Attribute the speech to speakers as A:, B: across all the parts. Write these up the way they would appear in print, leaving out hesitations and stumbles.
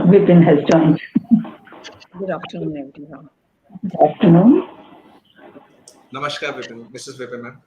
A: Vipin has joined.
B: Good afternoon, everyone.
A: Good afternoon.
C: Namaskar, Vipin. Mrs. Vipin, ma'am.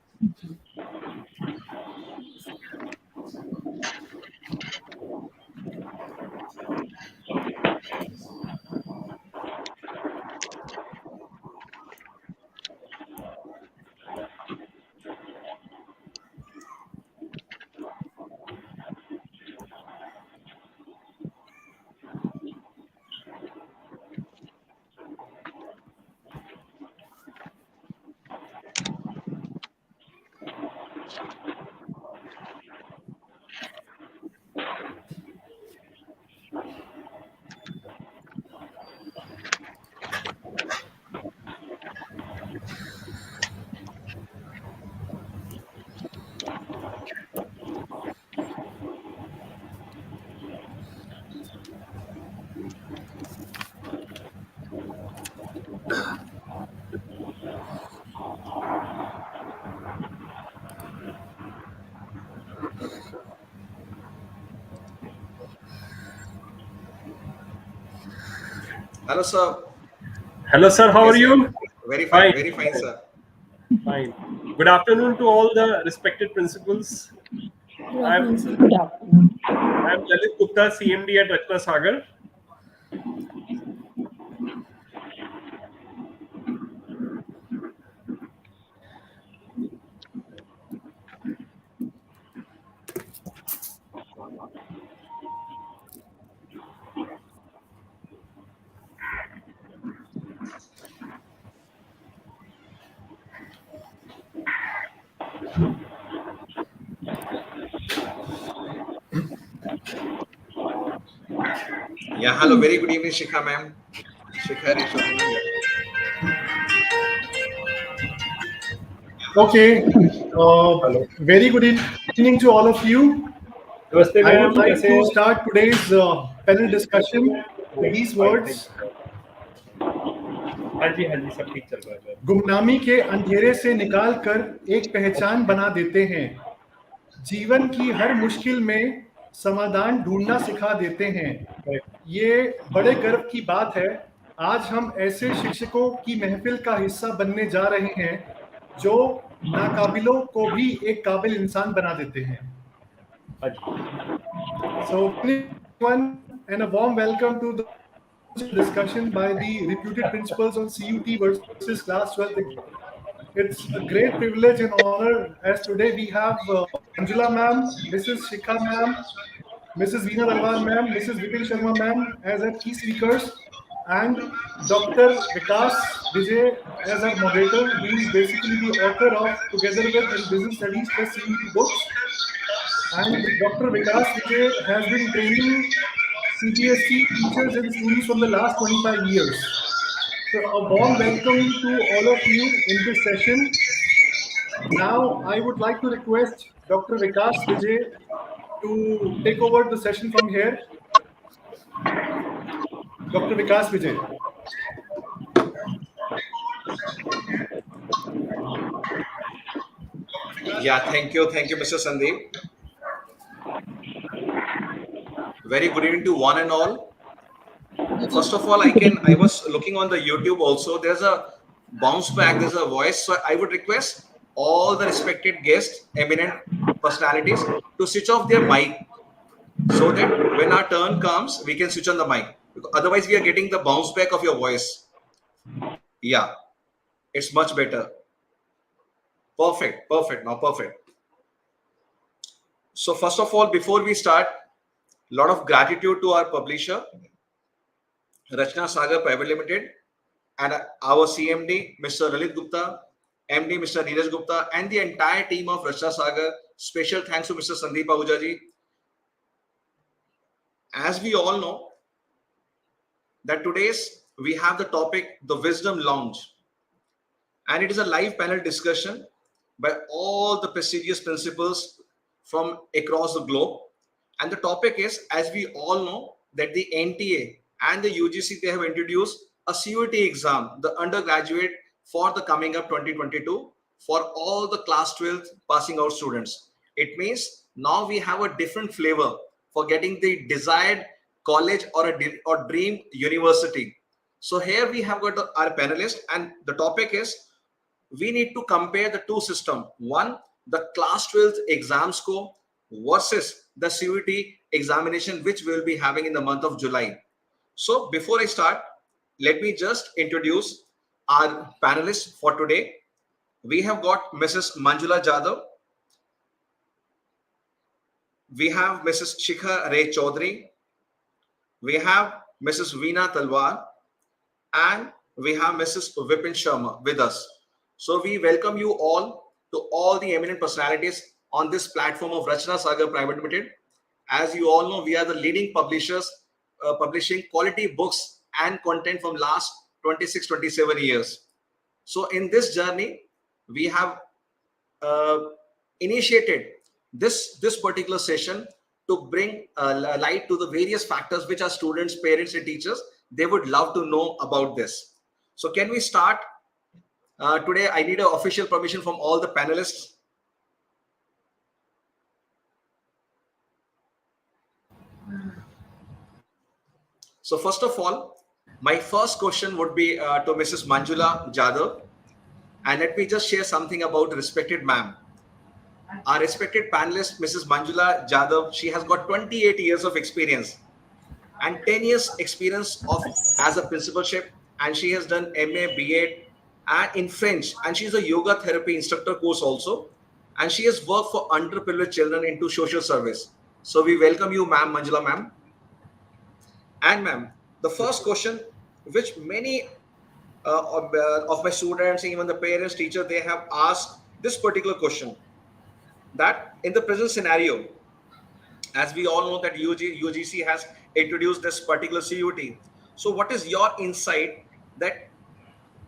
C: Hello, sir.
D: Hello, sir. How are
C: Yes,
D: you?
C: Very fine.
D: Fine.
C: Very fine, sir.
D: Fine. Good afternoon to all the respected principals. I'm
A: Good afternoon.
D: Lalit Gupta, CMD at Rachna Sagar.
C: Yeah, hello. Very good evening, Shikha, ma'am. Shikha, Rachna, ma'am. Yeah.
E: Okay. Very good evening to all of you.
D: नमस्ते
E: I would
D: ma'am,
E: like
D: कैसे
E: to
D: हैं?
E: start today's panel discussion with these words.
D: हाँ जी, सब ठीक चल रहा है।
E: गुमनामी के अंधेरे से निकाल कर एक पहचान बना देते हैं। जीवन की हर मुश्किल में समाधान ढूंढना सिखा देते हैं। ये बड़े गर्व की बात है। आज हम ऐसे शिक्षकों की महफिल का हिस्सा बनने जा रहे हैं जो नाकाबिलों को भी एक काबिल इंसान बना देते हैं। So, everyone, and a warm welcome to the discussion by the reputed principals on CUT versus Class 12. It's a great privilege and honor as today we have Anjula ma'am, Mrs. Shikha ma'am, Mrs. Veena Dalwal ma'am, Mrs. Vipin Sharma ma'am as our key speakers, and Dr. Vikas Vijay as our moderator, who is basically the author of Together with in Business Studies plus CUT books. And Dr. Vikas Vijay has been training CBSE teachers and students from the last 25 years. So a warm welcome to all of you in this session. Now I would like to request Dr. Vikas Vijay to take over the session from here. Dr. Vikas Vijay.
C: Yeah, thank you, Mr. Sandeep. Very good evening to one and all. First of all, I was looking on the YouTube also. There's a bounce back. There's a voice. So I would request all the respected guests, eminent personalities, to switch off their mic so that when our turn comes, we can switch on the mic. Because otherwise, we are getting the bounce back of your voice. Yeah, it's much better. Perfect. Now, perfect. So first of all, before we start, a lot of gratitude to our publisher, Rachna Sagar Private Limited, and our CMD, Mr. Lalit Gupta, MD, Mr. Neeraj Gupta, and the entire team of Rachna Sagar. Special thanks to Mr. Sandeep Ahuja ji. As we all know, that today's we have the topic, the Wisdom Lounge. And it is a live panel discussion by all the prestigious principals from across the globe. And the topic is, as we all know, that the NTA and the UGC, they have introduced a CUET exam, the undergraduate for the coming up 2022 for all the class 12 passing out students. It means now we have a different flavor for getting the desired college, or dream university. So here we have got our panelist, and the topic is we need to compare the two systems. One, the class 12th exam score versus the CUET examination, which we will be having in the month of July. So before I start, let me just introduce our panelists for today. We have got Mrs. Manjula Jadhav. We have Mrs. Shikha Ray Chaudhary. We have Mrs. Veena Talwar. And we have Mrs. Vipin Sharma with us. So we welcome you all to all the eminent personalities on this platform of Rachna Sagar Private Limited. As you all know, we are the leading publishers publishing quality books and content from last 26-27 years. So in this journey, we have initiated this particular session to bring light to the various factors which our students, parents, and teachers, they would love to know about this. So can we start today? I need an official permission from all the panelists. So first of all, my first question would be to Mrs. Manjula Jadhav. And let me just share something about respected ma'am. Our respected panelist, Mrs. Manjula Jadhav, she has got 28 years of experience and 10 years experience of as a principalship, and she has done MA, BA, and in French, and she's a yoga therapy instructor course also, and she has worked for underprivileged children into social service. So we welcome you, ma'am, Manjula ma'am. And ma'am, the first question, which many of my students, even the parents, teacher, they have asked this particular question, that in the present scenario, as we all know that UGC has introduced this particular CUT. So what is your insight that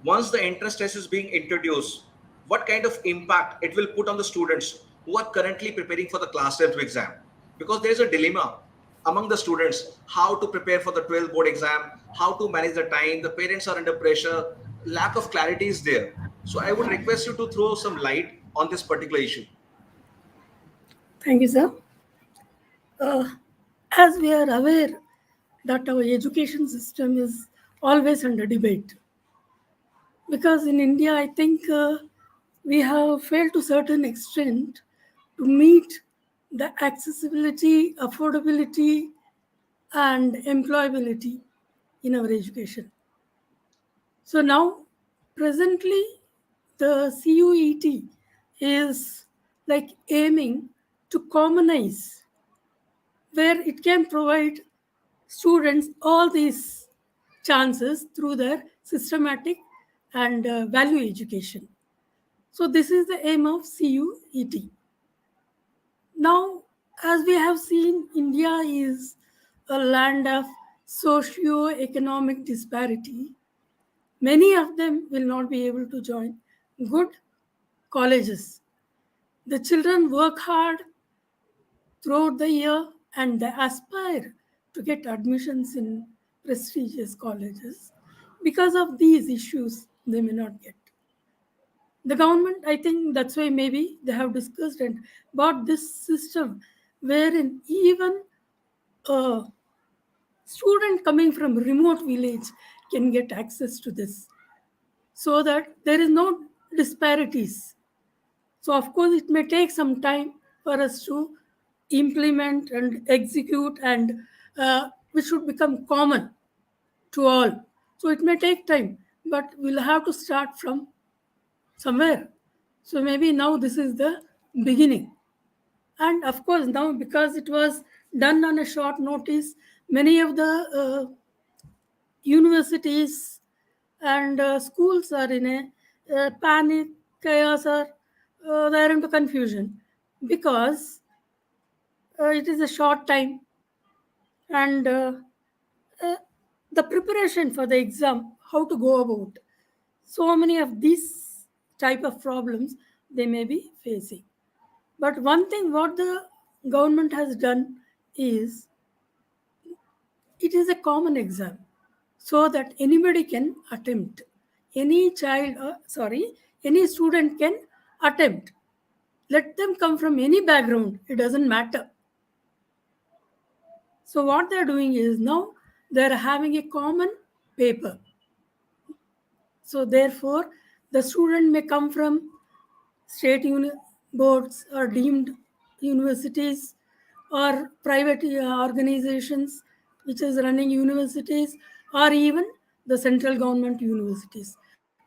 C: once the entrance test is being introduced, what kind of impact it will put on the students who are currently preparing for the class 12th exam? Because there is a dilemma among the students, how to prepare for the 12th board exam, how to manage the time, the parents are under pressure, lack of clarity is there. So I would request you to throw some light on this particular issue.
F: Thank you, sir. As we are aware that our education system is always under debate, because in India, I think we have failed to a certain extent to meet the accessibility, affordability, and employability in our education. So now, presently, the CUET is like aiming to commonize, where it can provide students all these chances through their systematic and value education. So this is the aim of CUET. Now, as we have seen, India is a land of socio-economic disparity. Many of them will not be able to join good colleges. The children work hard throughout the year and they aspire to get admissions in prestigious colleges. Because of these issues, they may not get. The government, I think that's why maybe they have discussed and bought this system wherein even a student coming from a remote village can get access to this, so that there is no disparities. So of course it may take some time for us to implement and execute, and which should become common to all. So it may take time, but we'll have to start from somewhere. So maybe now this is the beginning. And of course now, because it was done on a short notice, many of the universities and schools are in a panic, chaos, or they're into confusion, because it is a short time, and the preparation for the exam, how to go about. So many of these type of problems they may be facing. But one thing what the government has done is, it is a common exam, so that anybody can attempt. Any child, any student can attempt. Let them come from any background, it doesn't matter. So what they're doing is now they're having a common paper. So therefore, the student may come from state boards or deemed universities or private organizations which is running universities or even the central government universities.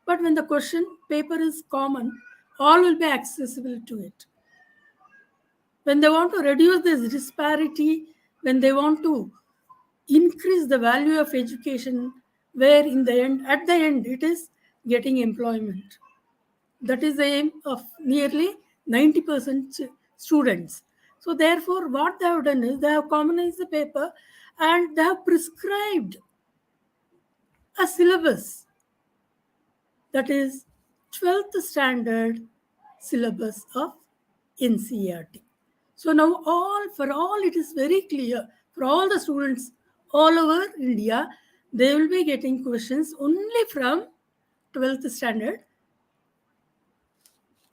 F: But when the question paper is common, all will be accessible to it. When they want to reduce this disparity, when they want to increase the value of education, where in the end, at the end, it is getting employment. That is the aim of nearly 90% students. So therefore, what they have done is they have commonized the paper and they have prescribed a syllabus, that is 12th standard syllabus of NCERT. So now for all it is very clear for all the students all over India, they will be getting questions only from 12th standard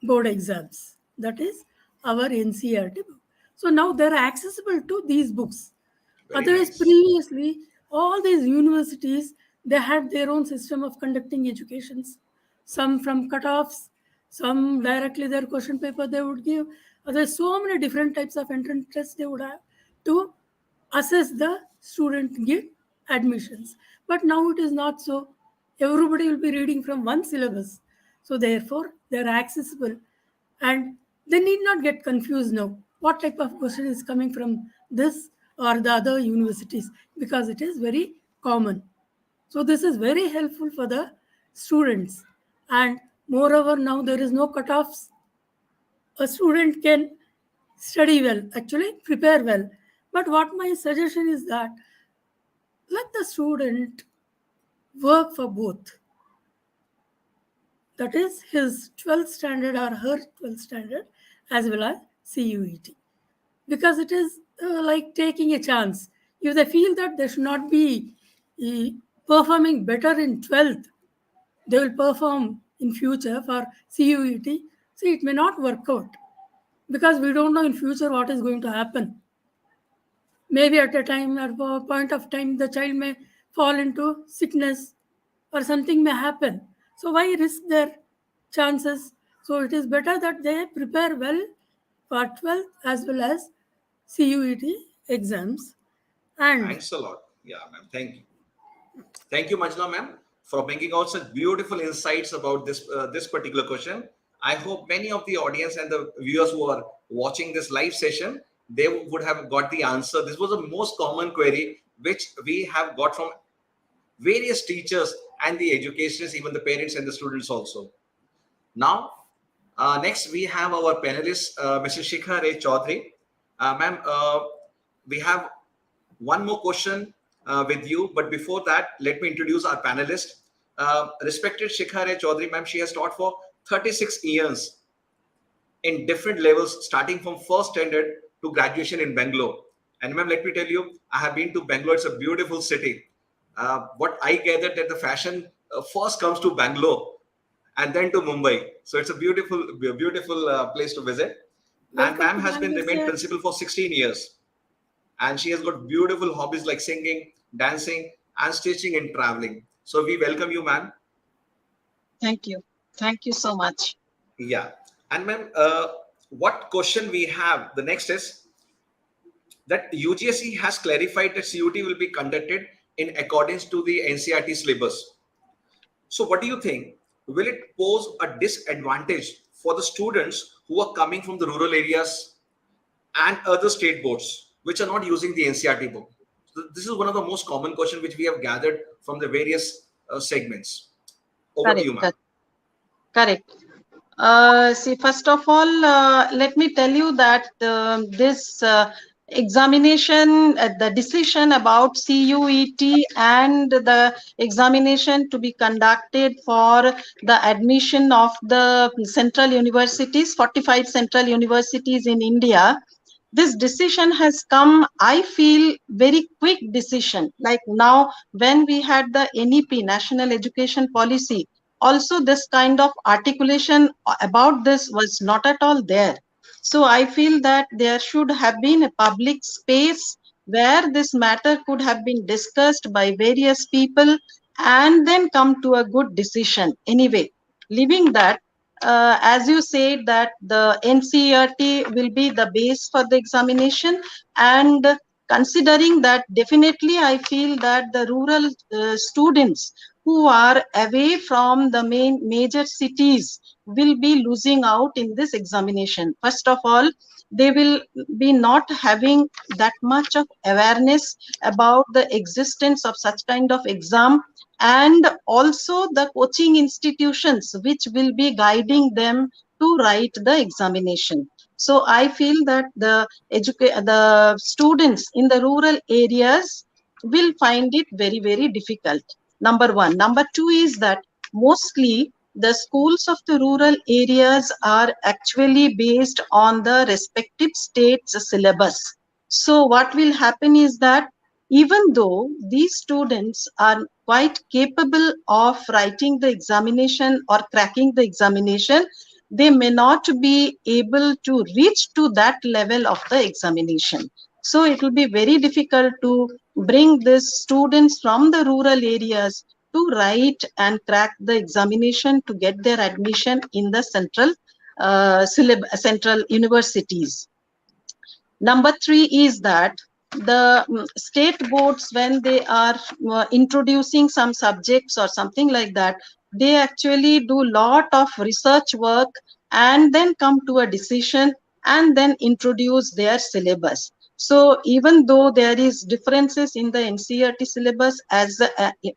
F: board exams. That is our NCERT book. So now they are accessible to these books.
C: Very
F: Otherwise,
C: nice.
F: previously, all these universities, they had their own system of conducting educations. Some from cutoffs, some directly their question paper they would give. There's so many different types of entrance tests they would have to assess the student get admissions. But now it is not so. Everybody will be reading from one syllabus. So therefore, they are accessible and they need not get confused now what type of question is coming from this or the other universities because it is very common. So this is very helpful for the students. And moreover, now there is no cutoffs. A student can study well, actually prepare well. But what my suggestion is that let the student work for both. That is his 12th standard or her 12th standard as well as CUET. Because it is like taking a chance. If they feel that they should not be performing better in 12th, they will perform in future for CUET. See, it may not work out because we don't know in future what is going to happen. Maybe at a time, at a point of time, the child may fall into sickness or something may happen. So why risk their chances? So it is better that they prepare well for 12th as well as CUET exams. And
C: Thanks a lot. Yeah, ma'am. Thank you. Thank you, Majna, ma'am, for bringing out such beautiful insights about this particular question. I hope many of the audience and the viewers who are watching this live session, they would have got the answer. This was the most common query which we have got from various teachers and the educationists, even the parents and the students also. Now, next we have our panelist, Mr. Shikhar A. Chaudhary. Ma'am, we have one more question with you, but before that, let me introduce our panelist. Respected Shikhar A. Chaudhary, ma'am, she has taught for 36 years in different levels, starting from first standard to graduation in Bangalore. And ma'am, let me tell you, I have been to Bangalore. It's a beautiful city. What I gathered that the fashion first comes to Bangalore and then to Mumbai. So it's a beautiful place to visit. And
F: welcome
C: ma'am
F: to
C: has been
F: Bangalore,
C: remained
F: sir.
C: principal for 16 years. And she has got beautiful hobbies like singing, dancing, and stitching and traveling. So we welcome you, ma'am.
G: Thank you. Thank you so much.
C: Yeah. And ma'am, what question we have, the next is that UGSE has clarified that CUT will be conducted in accordance to the NCERT syllabus. So what do you think? Will it pose a disadvantage for the students who are coming from the rural areas and other state boards which are not using the NCERT book? So this is one of the most common questions which we have gathered from the various segments. Over to you, ma'am.
G: Correct. See, first of all, let me tell you that this examination, the decision about CUET and the examination to be conducted for the admission of the central universities, 45 central universities in India, this decision has come, I feel, very quick decision. Like now, when we had the NEP, National Education Policy, also this kind of articulation about this was not at all there. So I feel that there should have been a public space where this matter could have been discussed by various people and then come to a good decision. Anyway, leaving that, as you said that the NCERT will be the base for the examination, and considering that, definitely I feel that the rural students who are away from the major cities will be losing out in this examination. First of all, they will be not having that much of awareness about the existence of such kind of exam, and also the coaching institutions which will be guiding them to write the examination. So I feel that the students in the rural areas will find it very, very difficult. Number one. Number two is that mostly the schools of the rural areas are actually based on the respective states' syllabus. So what will happen is that even though these students are quite capable of writing the examination or cracking the examination, they may not be able to reach to that level of the examination. So it will be very difficult to bring these students from the rural areas to write and crack the examination to get their admission in the central universities. Number three is that the state boards, when they are introducing some subjects or something like that, they actually do lot of research work and then come to a decision and then introduce their syllabus. So even though there is differences in the NCERT syllabus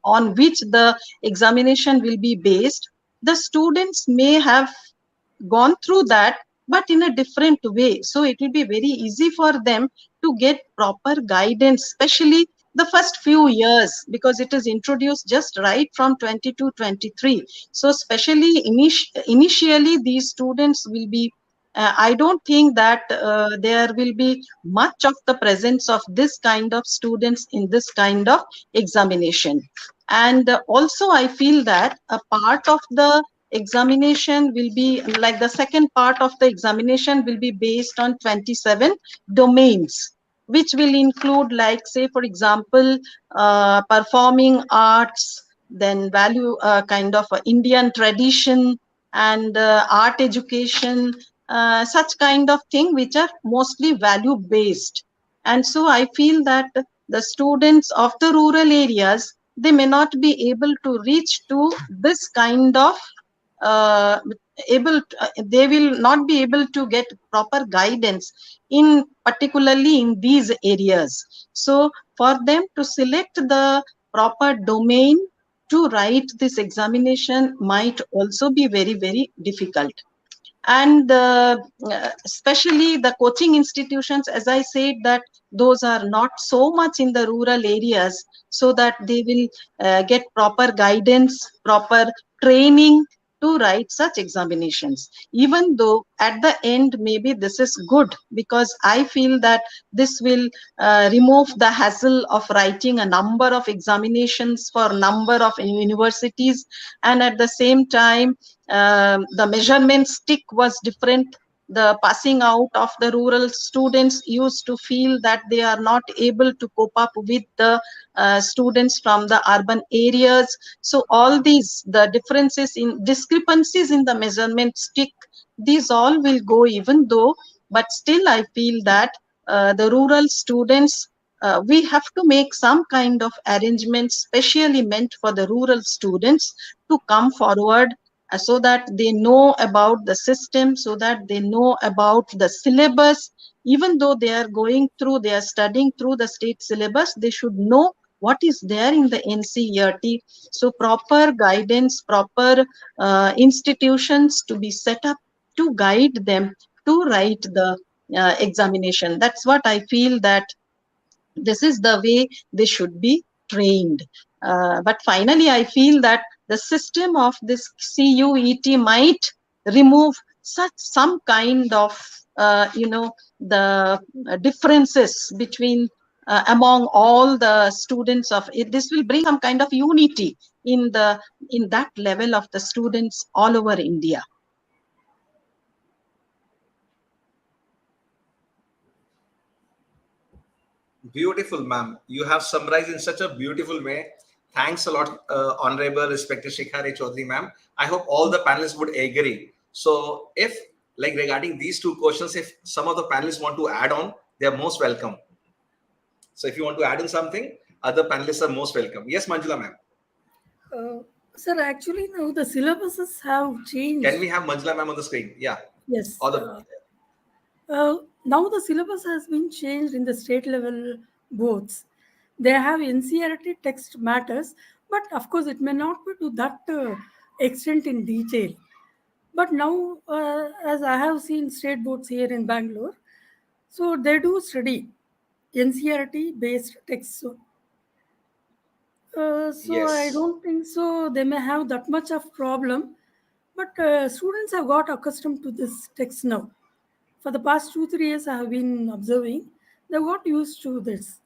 G: on which the examination will be based, the students may have gone through that, but in a different way. So it will be very easy for them to get proper guidance, especially the first few years, because it is introduced just right from 22, 23. So especially initially, these students will be, I don't think that there will be much of the presence of this kind of students in this kind of examination. And also I feel that a part of the examination will be like the second part of the examination will be based on 27 domains, which will include, like, say for example, performing arts, then value kind of Indian tradition, and art education, such kind of thing which are mostly value based. And so I feel that the students of the rural areas, they may not be able to reach to this kind of uh, they will not be able to get proper guidance in particularly in these areas. So for them to select the proper domain to write this examination might also be very, very difficult. And especially the coaching institutions, as I said, that those are not so much in the rural areas, so that they will get proper guidance, proper training to write such examinations. Even though at the end maybe this is good, because I feel that this will remove the hassle of writing a number of examinations for number of universities, and at the same time the measurement stick was different. The passing out of the rural students used to feel that they are not able to cope up with the students from the urban areas. So all these, the discrepancies in the measurement stick, these all will go, even though, but still I feel that the rural students, we have to make some kind of arrangements specially meant for the rural students to come forward, so that they know about the system, so that they know about the syllabus. Even though they are they are studying through the state syllabus, they should know what is there in the NCERT. So proper guidance, proper institutions to be set up to guide them to write the examination. That's what I feel, that this is the way they should be trained. But finally, I feel that the system of this CUET might remove some kind of, the differences between among all the students of it. This will bring some kind of unity in that level of the students all over India.
C: Beautiful, ma'am. You have summarized in such a beautiful way. Thanks a lot, Honorable Respected Shikhari Chaudhary, ma'am. I hope all the panelists would agree. So, if like regarding these two questions, if some of the panelists want to add on, they are most welcome. So, if you want to add in something, other panelists are most welcome. Yes, Manjula, ma'am.
F: Sir, actually now the syllabuses have changed.
C: Can we have Manjula, ma'am, on the screen? Yeah.
F: Yes.
C: Or the
F: Now the syllabus has been changed in the state level boards. They have NCERT text matters, but of course it may not be to that extent in detail. But now, as I have seen state boards here in Bangalore, so they do study NCERT based texts. So I
C: yes.
F: don't think so. They may have that much of problem, but students have got accustomed to this text now. For the past 2 3 years, I have been observing they got used to this.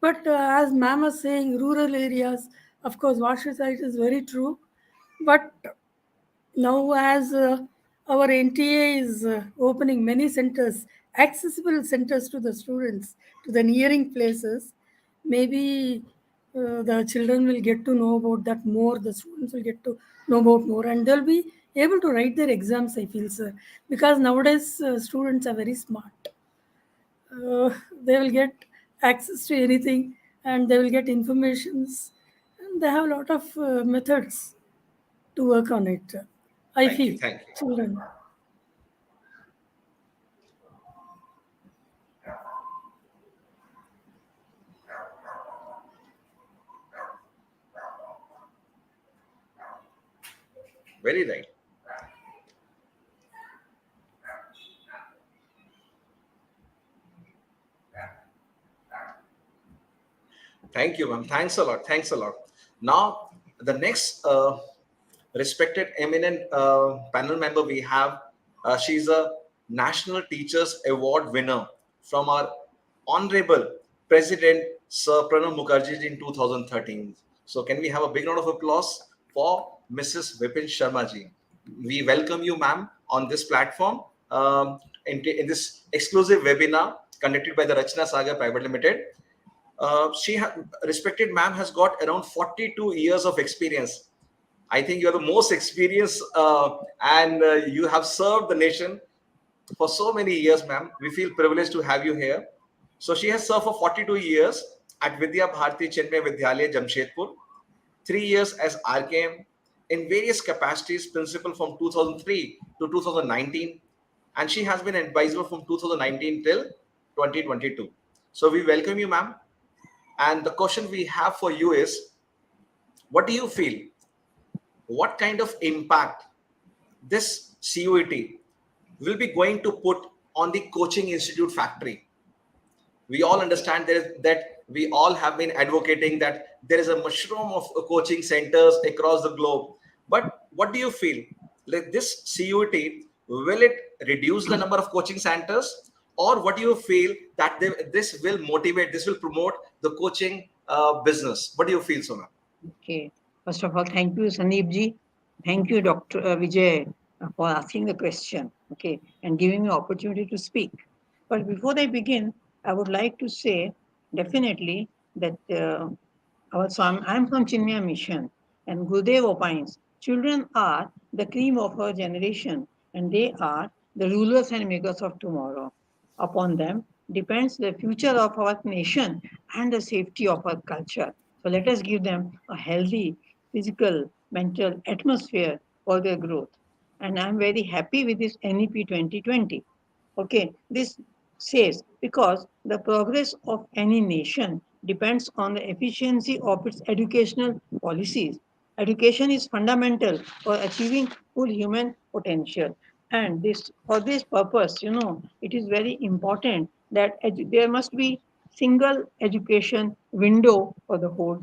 F: But as ma'am was saying, rural areas, of course, what she said is very true. But now, as our NTA is opening many centers, accessible centers to the students, to the nearing places, maybe the children will get to know about that more, the students will get to know about more, and they'll be able to write their exams, I feel, sir. Because nowadays, students are very smart. They will get access to anything and they will get informations, and they have a lot of methods to work on it. I
C: Thank you.
F: feel
C: Thank you.
F: children.
C: Very right. Thank you, ma'am. Thanks a lot. Thanks a lot. Now, the next respected, eminent panel member we have, she's a National Teachers Award winner from our Honorable President Sir Pranab Mukherjee in 2013. So, can we have a big round of applause for Mrs. Vipin Sharma ji? We welcome you, ma'am, on this platform in this exclusive webinar conducted by the Rachna Sagar Private Limited. Respected ma'am has got around 42 years of experience. I think you're the most experienced and you have served the nation for so many years, ma'am. We feel privileged to have you here. So she has served for 42 years at Vidya Bharati Chinmay Vidyalaya, Jamshedpur, 3 years as RKM in various capacities, principal from 2003 to 2019, and she has been advisor from 2019 till 2022. So we welcome you, ma'am. And the question we have for you is, what do you feel? What kind of impact this CUET will be going to put on the coaching institute factory? We all understand that we all have been advocating that there is a mushroom of coaching centers across the globe. But what do you feel? Like this CUET, will it reduce the number of coaching centers? Or what do you feel that this will motivate, this will promote the coaching business? What do you feel, Sona?
B: Okay. First of all, thank you, Sandeep ji. Thank you, Dr. Vijay, for asking the question, okay, and giving me opportunity to speak. But before I begin, I would like to say definitely that I'm from Chinmaya Mission, and Gurudev opines children are the cream of our generation, and they are the rulers and makers of tomorrow. Upon them depends the future of our nation and the safety of our culture. So let us give them a healthy physical, mental atmosphere for their growth. And I'm very happy with this NEP 2020. Okay, this says because the progress of any nation depends on the efficiency of its educational policies. Education is fundamental for achieving full human potential. And this for this purpose, it is very important that there must be single education window for the whole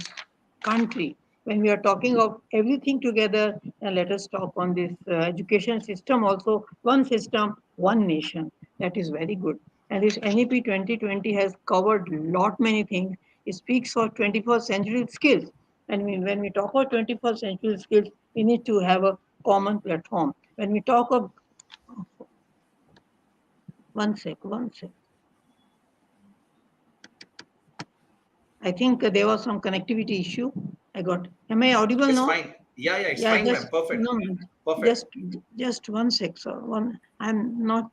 B: country. When we are talking of everything together, let us talk on this education system also. One system, one nation. That is very good. And this NEP 2020 has covered lot many things. It speaks for 21st century skills. And when we talk about 21st century skills, we need to have a common platform. When we talk of one sec. think there was some connectivity issue. I got. Am I audible
C: It's
B: now?
C: fine. Yeah, yeah, it's
B: Yeah,
C: fine,
B: just
C: ma'am. Perfect.
B: no,
C: Perfect.
B: just just one sec, sir. One, I'm not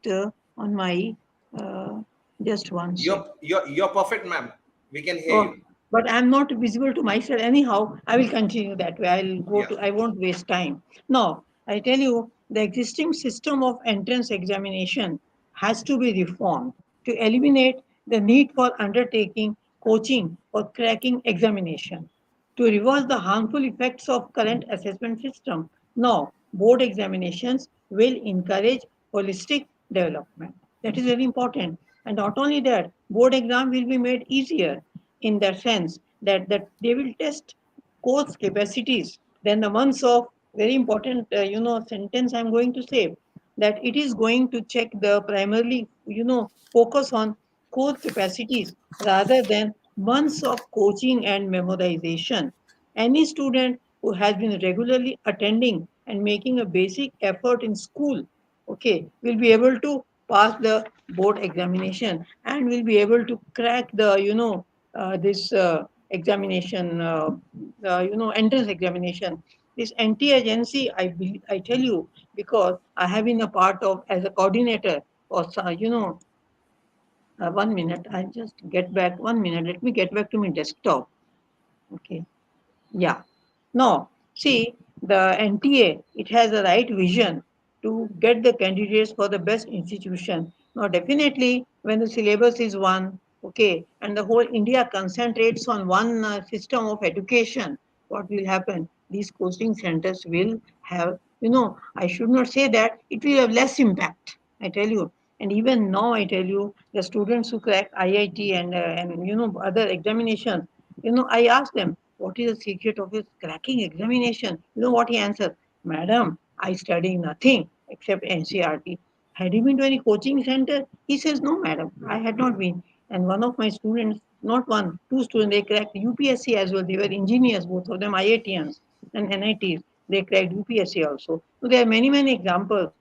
B: on my. Uh, just one sec.
C: You're perfect, ma'am. We can hear
B: Oh,
C: you.
B: but I'm not visible to myself. Anyhow, I will continue that way. I'll go
C: Yeah.
B: to, I won't waste time. No, I tell you, the existing system of entrance examination has to be reformed to eliminate the need for undertaking coaching or cracking examination, to reverse the harmful effects of current assessment system. Now, board examinations will encourage holistic development. That is very important. And not only that, board exam will be made easier in that sense that they will test course capacities. Then the months of very important, sentence I'm going to say, that it is going to check the primarily, focus on core capacities rather than months of coaching and memorization. Any student who has been regularly attending and making a basic effort in school, okay, will be able to pass the board examination and will be able to crack the, this examination, entrance examination. This anti-agency, I tell you, because I have been a part of as a coordinator or, 1 minute, I just get back, 1 minute, let me get back to my desktop. Okay. Yeah. No, see, the NTA, it has a right vision to get the candidates for the best institution. Now, definitely, when the syllabus is one, okay, and the whole India concentrates on one system of education, what will happen? These coaching centers will have, I should not say that, it will have less impact, I tell you. And even now, I tell you, the students who crack IIT and other examinations, I ask them, what is the secret of his cracking examination? You know what he answered? Madam, I study nothing except NCRT. Had he been to any coaching center? He says, no, madam, I had not been. And one of my students, not one, two students, they cracked UPSC as well. They were engineers, both of them IITians and NITs. They cracked UPSC also. So there are many, many examples.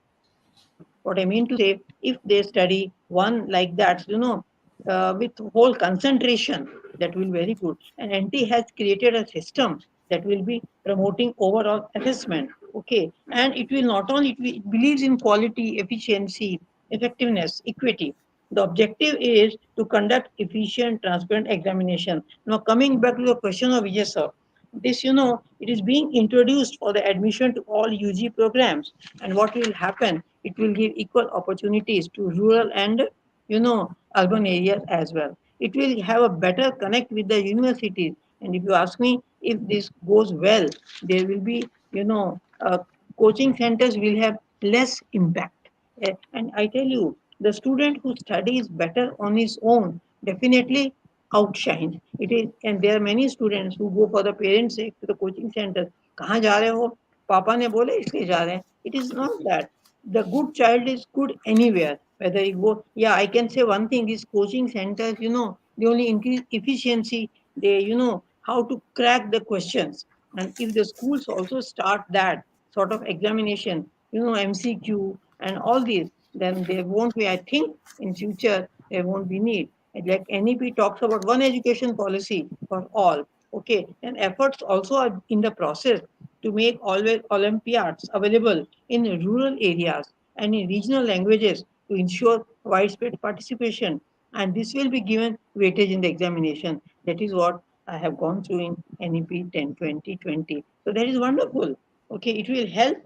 B: What I mean to say, if they study one like that, with whole concentration, that will be very good. And NT has created a system that will be promoting overall assessment. Okay, and it will not only it believes in quality, efficiency, effectiveness, equity. The objective is to conduct efficient, transparent examination. Now, coming back to the question of Vijay sir, this, it is being introduced for the admission to all UG programs. And what will happen? It will give equal opportunities to rural and, urban areas as well. It will have a better connect with the universities. And if you ask me, if this goes well, there will be, coaching centers will have less impact. And I tell you, the student who studies better on his own definitely outshines. It is, and there are many students who go for the parents' sake to the coaching center. कहाँ जा रहे हो? पापा ने बोले इसलिए जा रहे हैं. It is not that. The good child is good anywhere. Whether you go, yeah, I can say one thing: these coaching centers, they only increase efficiency. They, how to crack the questions. And if the schools also start that sort of examination, MCQ and all these, then there won't be. I think in future there won't be need. Like NEP talks about one education policy for all. Okay, and efforts also are in the process to make always Olympiads available in rural areas and in regional languages to ensure widespread participation. And this will be given weightage in the examination. That is what I have gone through in NEP 10 2020. So that is wonderful. Okay, it will help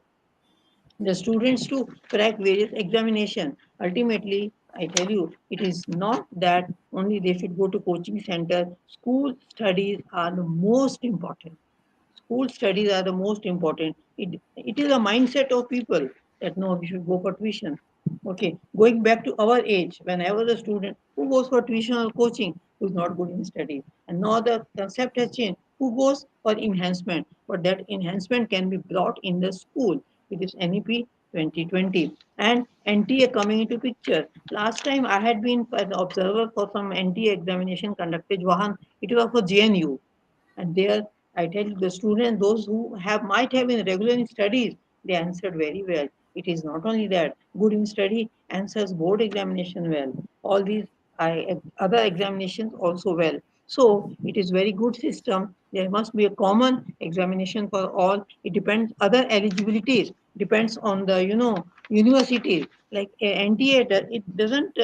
B: the students to crack various examination. Ultimately, I tell you, it is not that only they should go to coaching center. School studies are the most important. School studies are the most important. It is a mindset of people that no, we should go for tuition. Okay, going back to our age, when I was a student, who goes for tuition or coaching, who's not good in studies? And now the concept has changed. Who goes for enhancement? But that enhancement can be brought in the school. It is NEP 2020 and NTA coming into picture. Last time I had been an observer for some NTA examination conducted, Johan. It was for JNU, and there, I tell you, the students, those who have might have been regular in studies, they answered very well. It is not only that, good in study answers board examination well. All these other examinations also well. So it is very good system. There must be a common examination for all. It depends other eligibilities depends on the university. Like NTA, it doesn't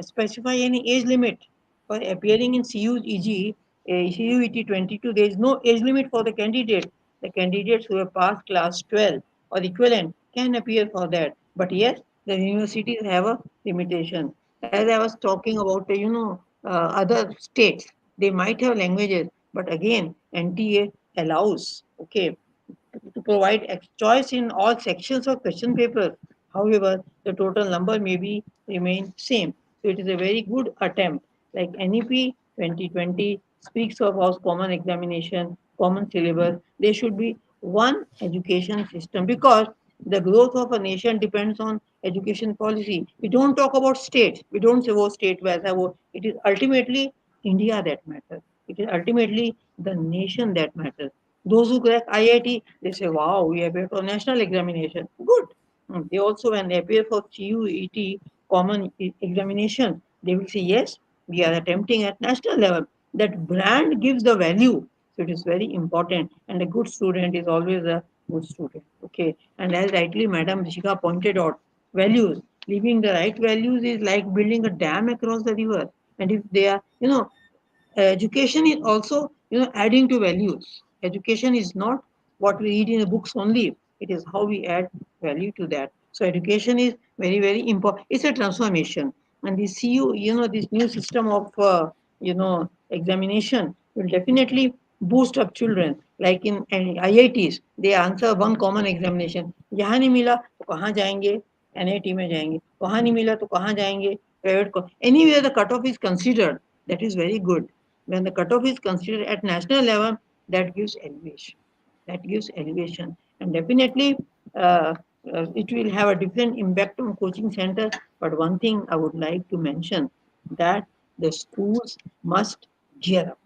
B: specify any age limit for appearing in CUEG, CUET 22. There is no age limit for the candidate. The candidates who have passed class 12 or equivalent can appear for that. But yes, the universities have a limitation. As I was talking about, other states, they might have languages, but again, NTA allows, okay, to provide choice in all sections of question paper. However, the total number may be remain same. So it is a very good attempt. Like NEP 2020 speaks of our common examination, common syllabus. There should be one education system because the growth of a nation depends on education policy. We don't talk about states. We don't say, oh, state wise. It is ultimately India that matters. It is ultimately the nation that matters. Those who crack IIT, they say, wow, we appear for national examination. Good. They also, when they appear for CUET common examination, they will say, yes, we are attempting at national level. That brand gives the value. So it is very important. And a good student is always a good student. Okay. And as rightly Madam Rishika pointed out, values. Living the right values is like building a dam across the river. And if they are, education is also adding to values. Education is not what we read in the books only. It is how we add value to that. So education is very, very important. It's a transformation. And this this new system of examination will definitely boost up children. Like in IITs, they answer one common examination. यहाँ नहीं मिला तो कहाँ जाएंगे? NIT में जाएंगे. वहाँ नहीं मिला तो कहाँ जाएंगे? Private को. Anywhere the cutoff is considered, that is very good. When the cutoff is considered at national level, that gives elevation. That gives elevation. And definitely, it will have a different impact on coaching centers. But one thing I would like to mention that the schools must gear up.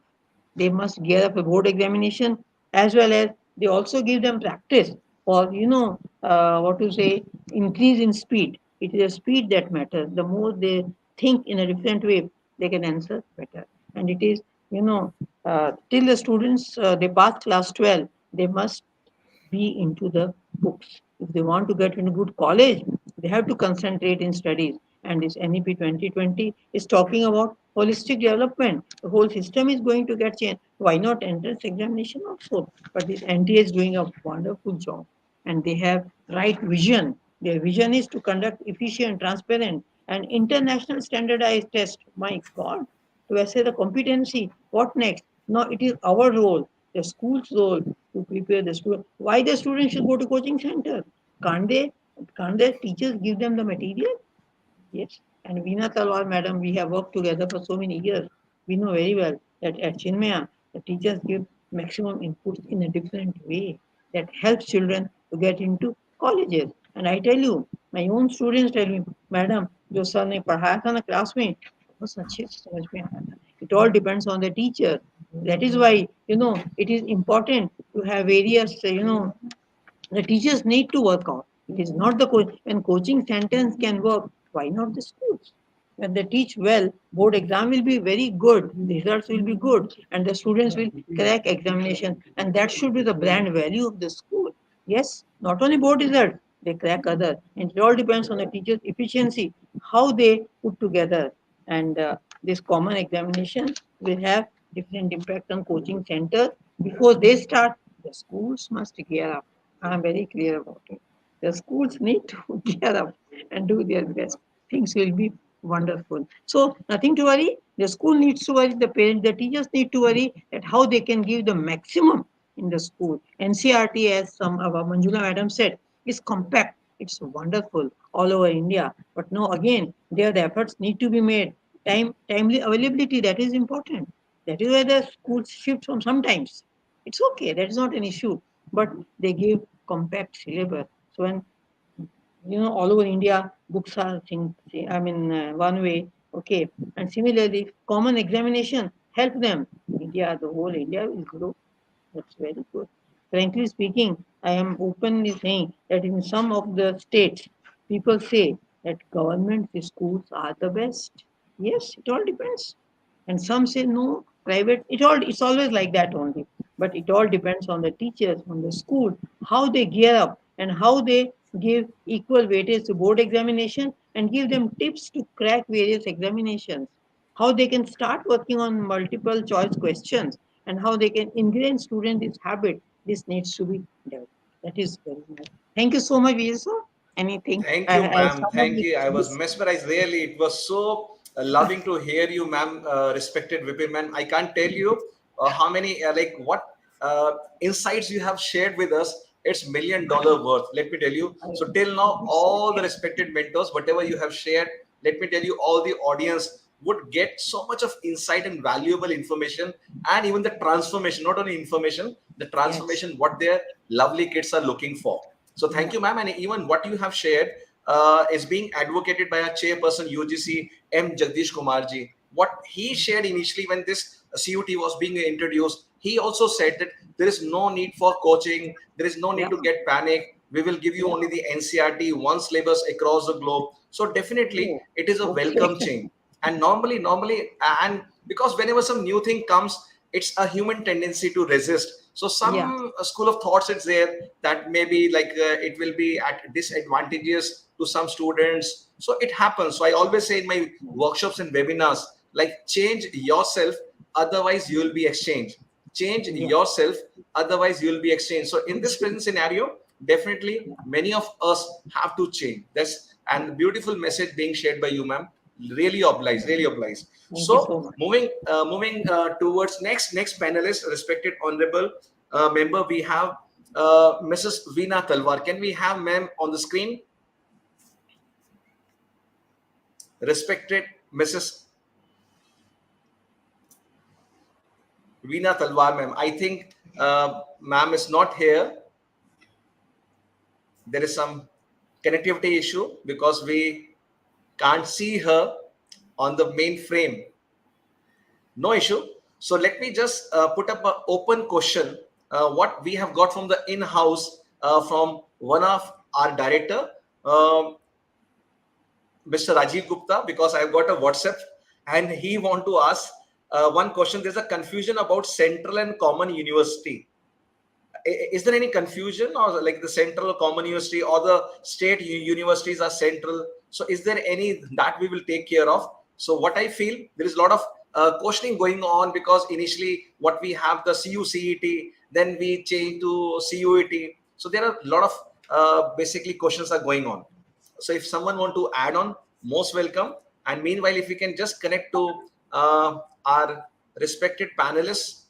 B: They must gear up a board examination as well as they also give them practice for what to say, increase in speed. It is a speed that matters. The more they think in a different way, they can answer better. And it is till the students they pass class 12, they must be into the books. If they want to get into good college, they have to concentrate in studies. And this NEP 2020 is talking about holistic development. The whole system is going to get changed. Why not entrance examination also? But this NTA is doing a wonderful job. And they have right vision. Their vision is to conduct efficient, transparent, and international standardized tests. My God, to assess the competency. What next? Now it is our role, the school's role, to prepare the student. Why the students should go to coaching center? Can't they? Can't their teachers give them the material? Yes. And Veena Talwar, madam, we have worked together for so many years. We know very well that at Chinmaya, the teachers give maximum inputs in a different way that helps children to get into colleges. And I tell you, my own students tell me, madam, जो sir ने पढ़ाया था ना class में बहुत अच्छे से समझ में आया था. It all depends on the teacher. That is why it is important to have various the teachers need to work out. It is not the coach. When coaching centers can work, why not the schools? When they teach well, board exam will be very good, results will be good, and the students will crack examination. And that should be the brand value of the school. Yes, not only board result, they crack other. And it all depends on the teacher's efficiency, how they put together. And this common examination will have different impact on coaching centers. Before they start, the schools must gear up. I'm very clear about it. The schools need to gear up and do their best. Things will be wonderful. So nothing to worry. The school needs to worry. The parents, the teachers need to worry at how they can give the maximum in the school. NCRT, as some of our Manjula madam said, is compact. It's wonderful all over India. But no, again, there the efforts need to be made. Timely availability, that is important. That is why the schools shift from sometimes. It's okay. That is not an issue. But they give compact syllabus. So when all over India, books are one way. Okay, and similarly, common examination help them. India, the whole India will grow. That's very good. Frankly speaking, I am openly saying that in some of the states, people say that government schools are the best. Yes, it all depends. And some say no, private. It's always like that only. But it all depends on the teachers, on the school, how they gear up and how they give equal weightage to board examination and give them tips to crack various examinations, how they can start working on multiple choice questions, and how they can ingrain student this habit. This needs to be developed. That is very nice. Thank you so much, Vijay sir. Anything?
C: Thank you,
B: I
C: ma'am.
B: sum up
C: Thank you. I was
B: this.
C: mesmerized. Really, it was so loving to hear you, ma'am. Respected VP, man. I can't tell you how many, like, what insights you have shared with us. It's $1,000,000 worth. Let me tell you. So till now, all the respected mentors, whatever you have shared, let me tell you, all the audience would get so much of insight and valuable information, and even the transformation. Not only information, the transformation what their lovely kids are looking for. So thank you, ma'am. And even what you have shared is being advocated by our chairperson UGC, M. Jagdish Kumarji. What he shared initially when this CUT was being introduced, he also said that there is no need for coaching. There is no need to get panic. We will give you only the NCRT, one syllabus across the globe. So definitely it is a welcome change. And normally, and because whenever some new thing comes, it's a human tendency to resist. So some school of thoughts it's there that maybe like it will be at disadvantageous to some students. So it happens. So I always say in my workshops and webinars, like change yourself, otherwise you will be exchanged. Change yourself, otherwise you will be exchanged. So in this present scenario, definitely many of us have to change. That's and beautiful message being shared by you, ma'am. Really obliged, really obliged. So moving towards next panelist, respected honorable member, we have Mrs. Veena Talwar. Can we have ma'am on the screen? Respected Mrs. Veena Talwar, ma'am. I think ma'am is not here. There is some connectivity issue because we can't see her on the main frame. No issue. So let me just put up an open question. What we have got from the in-house from one of our director, Mr. Rajiv Gupta, because I've got a WhatsApp and he want to ask one question. There's a confusion about central and common university. Is there any confusion, or like the central common university or the state universities are central? So is there any that we will take care of? So what I feel, there is a lot of questioning going on, because initially what we have the CUCET, then we change to CUET. So there are a lot of basically questions are going on. So if someone want to add on, most welcome. And meanwhile, if we can just connect to our respected panelists,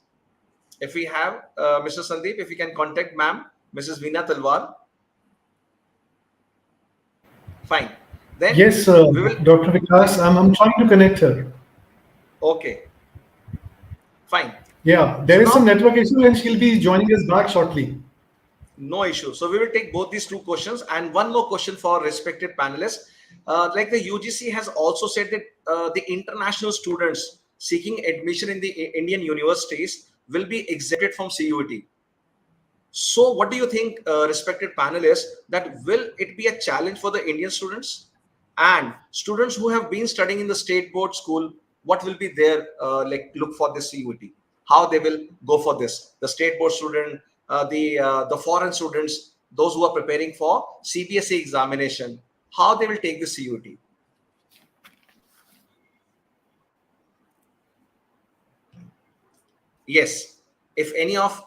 C: if we have Mr. Sandeep, if we can contact ma'am, Mrs. Veena Talwar. Fine. Then
E: yes,
C: we will.
E: Dr. Vikas, I'm trying to connect her.
C: Okay. Fine.
E: Yeah, there is some network issue and she'll be joining us back shortly.
C: No issue. So we will take both these two questions, and one more question for respected panelists. Like the UGC has also said that the international students seeking admission in the Indian universities will be exempted from CUET. So what do you think, respected panelists, that will it be a challenge for the Indian students and students who have been studying in the state board school? What will be their like look for this CUET? How they will go for this? The state board student, the foreign students, those who are preparing for CBSE examination, how they will take the CUET? Yes, if any of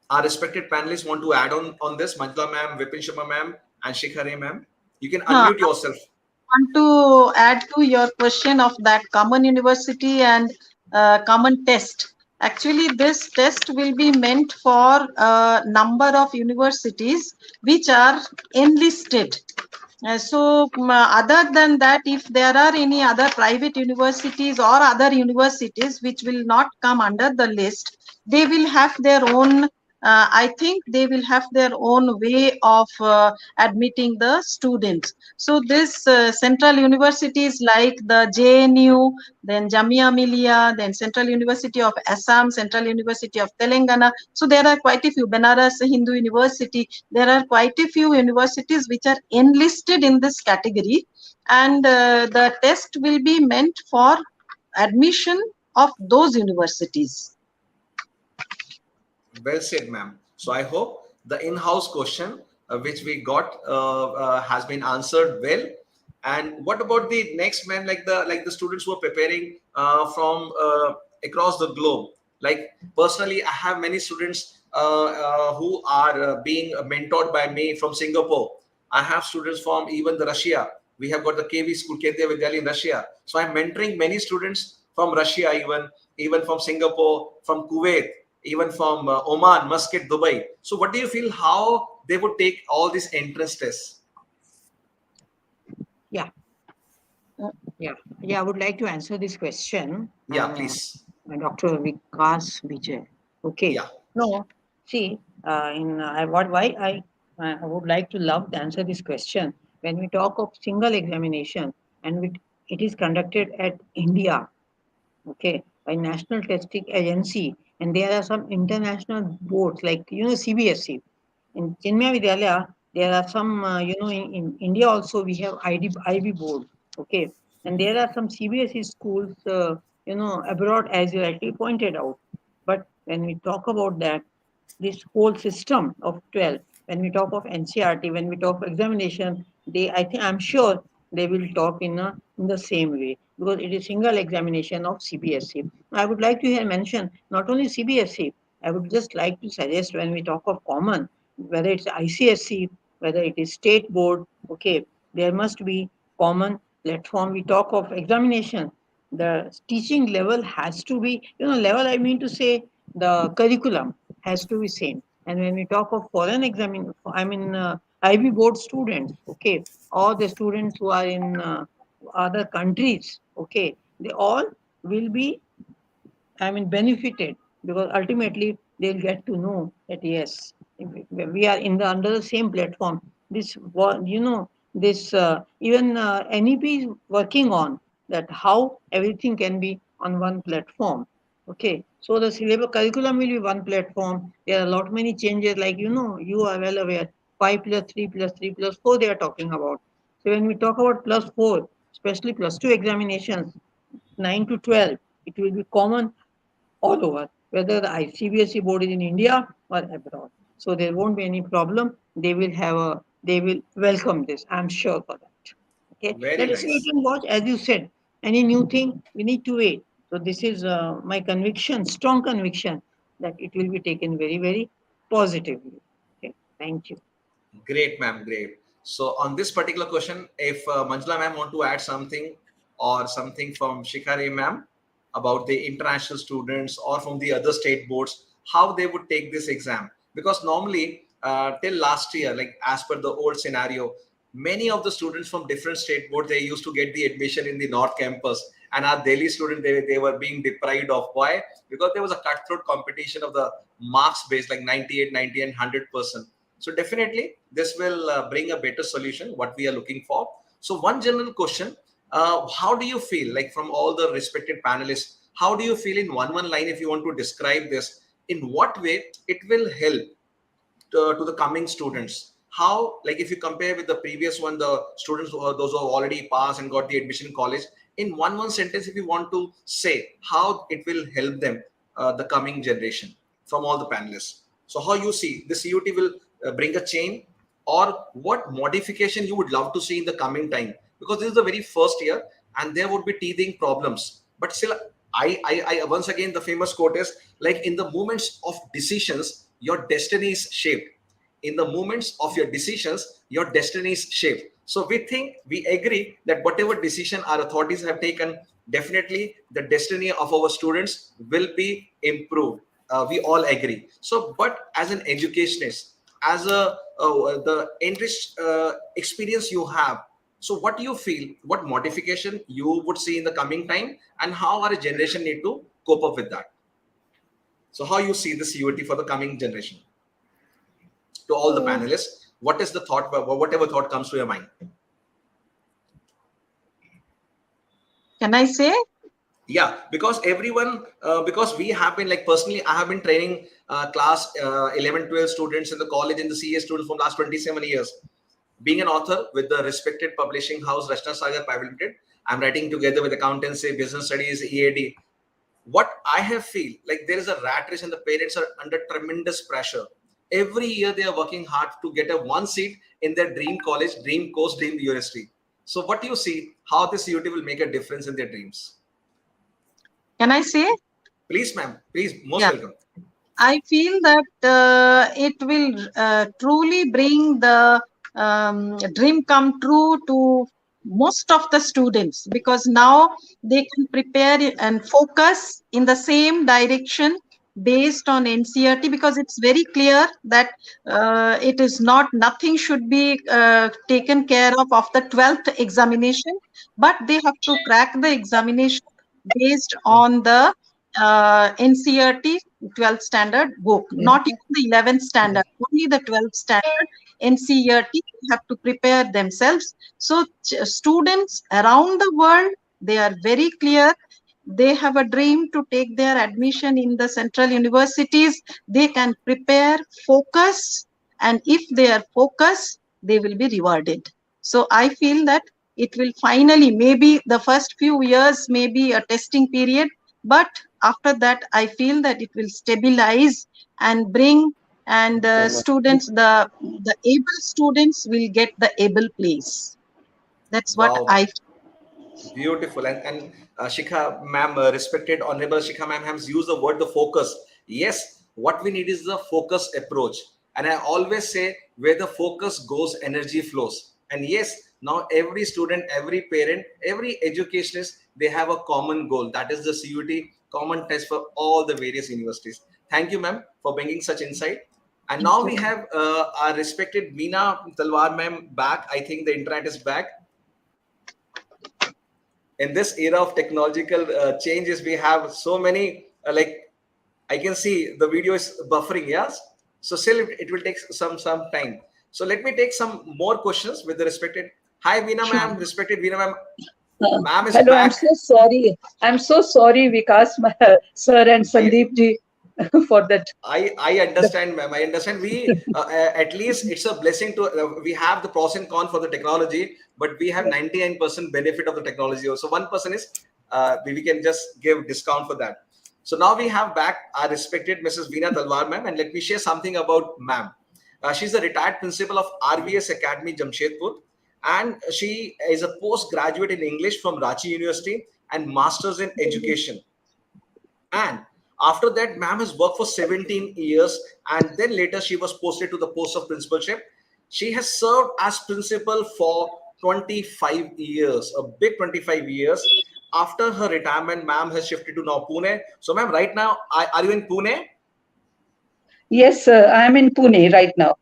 C: our respected panelists want to add on this, Manjula ma'am, Vipin Sharma ma'am, and Shikhare ma'am, you can unmute yourself.
G: Want to add to your question of that common university and common test. Actually, this test will be meant for a number of universities which are enlisted. Other than that, if there are any other private universities or other universities which will not come under the list, they will have their own. I think they will have their own way of admitting the students. So this central universities like the JNU, then Jamia Millia, then Central University of Assam, Central University of Telangana. So there are quite a few, Banaras Hindu University. There are quite a few universities which are enlisted in this category, and the test will be meant for admission of those universities.
C: Well said, ma'am. So I hope the in-house question which we got has been answered well. And what about the next, ma'am? Like the students who are preparing from across the globe. Like personally, I have many students who are being mentored by me from Singapore. I have students from even the Russia. We have got the KV school, Kendriya Vidyalaya in Russia. So I'm mentoring many students from Russia, even from Singapore, from Kuwait, even from Oman, Muscat, Dubai. So what do you feel how they would take all these entrance tests?
B: Yeah. I would like to answer this question.
C: Yeah, please.
B: Dr. Vikas Vijay. Okay.
C: Yeah,
B: No, see, I would like to love to answer this question. When we talk of single examination and it is conducted at India, okay, by National Testing Agency, and there are some international boards like CBSE. In Chinmaya Vidyalaya, there are some in India also we have IB board, okay, and there are some CBSE schools abroad as you rightly pointed out. But when we talk about that, this whole system of 12, when we talk of NCRT, when we talk of examination, I'm sure they will talk in the same way because it is single examination of CBSE. I would like to here mention not only CBSE, I would just like to suggest when we talk of common, whether it's ICSE, whether it is state board, okay, there must be common platform. We talk of examination, the teaching level has to be, level I mean to say the curriculum has to be same. And when we talk of foreign IB board students, okay, or the students who are in other countries, okay, they all will be benefited because ultimately they'll get to know that yes, we are under the same platform. This even NEP is working on that how everything can be on one platform. Okay, so the syllabus curriculum will be one platform. There are a lot many changes, like you are well aware. 5+3+3+4 they are talking about. So when we talk about +4, especially +2 examinations, 9 to 12, it will be common all over, whether the CBSE board is in India or abroad. So there won't be any problem. They will welcome this. I'm sure for that. Okay,
C: very
B: let us wait
C: nice.
B: and watch. As you said, any new thing we need to wait. So this is my conviction, strong conviction that it will be taken very, very positively. Okay, thank you.
C: Great, ma'am. Great. So on this particular question, if Manjula ma'am want to add something or something from Shikari ma'am about the international students or from the other state boards, how they would take this exam? Because normally till last year, like as per the old scenario, many of the students from different state boards, they used to get the admission in the North campus. And our Delhi student, they were being deprived of. Why? Because there was a cutthroat competition of the marks based like 98, 90 and 100%. So definitely this will bring a better solution, what we are looking for. So one general question, how do you feel, like from all the respected panelists, how do you feel in one line, if you want to describe this, in what way it will help to the coming students? How, like if you compare with the previous one, the students, those who have already passed and got the admission in college, in one sentence, if you want to say how it will help them, the coming generation, from all the panelists. So how you see the CUT will bring a change, or what modification you would love to see in the coming time? Because this is the very first year and there would be teething problems. But still, I once again, the famous quote is like, in the moments of decisions, your destiny is shaped. In the moments of your decisions, your destiny is shaped. So we agree that whatever decision our authorities have taken, definitely the destiny of our students will be improved. We all agree. So, but as an educationist, as the enriched experience you have, so what do you feel, what modification you would see in the coming time, and how our generation need to cope up with that? So how you see the CUT for the coming generation? To all the panelists, what is the thought, whatever thought comes to your mind?
G: Can I say?
C: Yeah, because everyone, because we have been, like personally, I have been training class 11, 12 students in the college, in the CA students from last 27 years. Being an author with the respected publishing house Rachna Sagar Private Limited, I'm writing together with accountancy, business studies, EAD. what I have feel like there is a rat race and the parents are under tremendous pressure. Every year they are working hard to get a one seat in their dream college, dream course, dream university. So what do you see how this CUT will make a difference in their dreams?
G: Can I say?
C: Please, ma'am. Please, most
G: Yeah.
C: welcome.
G: I feel that it will truly bring the dream come true to most of the students, because now they can prepare and focus in the same direction based on NCERT, because it's very clear that it is not, nothing should be taken care of the 12th examination, but they have to crack the examination based on the NCERT 12th standard book, not even the 11th standard, only the 12th standard NCERT have to prepare themselves. So students around the world, they are very clear. They have a dream to take their admission in the central universities. They can prepare, focus, and if they are focused, they will be rewarded. So I feel that it will finally, maybe the first few years may be a testing period, but after that I feel that it will stabilize and bring, and students, the able students will get the able place. That's what
C: Wow,
G: I
C: beautiful. And Shikha ma'am, respected honorable Shikha ma'am has used the word the focus. Yes, what we need is the focus approach. And I always say where the focus goes, energy flows. And yes, now every student, every parent, every educationist, they have a common goal. That is the CUT common test for all the various universities. Thank you, ma'am, for bringing such insight. And now we have our respected Meena Talwar ma'am back. I think the internet is back. In this era of technological changes, we have so many like I can see the video is buffering. Yes, so still it will take some time. So let me take some more questions with the respected. Hi Veena ma'am, respected Veena ma'am. Ma'am is
A: Hello, I'm
C: back.
A: so sorry. I'm so sorry, Vikas sir and Sandeep ji, for that.
C: I understand, ma'am. I understand. We at least it's a blessing to we have the pros and cons for the technology, but we have 99% benefit of the technology. Also, 1% is we can just give discount for that. So now we have back our respected Mrs. Veena Talwar, ma'am, and let me share something about ma'am. She's a retired principal of RVS Academy, Jamshedpur, and she is a postgraduate in English from Ranchi University and masters in education. And after that, ma'am has worked for 17 years, and then later she was posted to the post of principalship. She has served as principal for 25 years, a big 25 years. After her retirement, ma'am has shifted to now Pune. So, ma'am, right now, are you in Pune?
A: Yes, sir, I'm in Pune right now.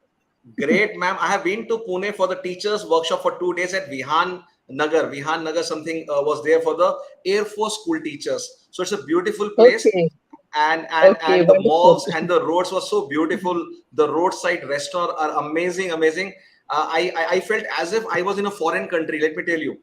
C: Great, ma'am. I have been to Pune for the teachers workshop for 2 days at Vihan Nagar. Vihan Nagar, something was there for the Air Force school teachers. So it's a beautiful place.
A: Okay, okay,
C: And the
A: wonderful.
C: malls and the roads were so beautiful. The roadside restaurants are amazing. I felt as if I was in a foreign country. Let me tell you.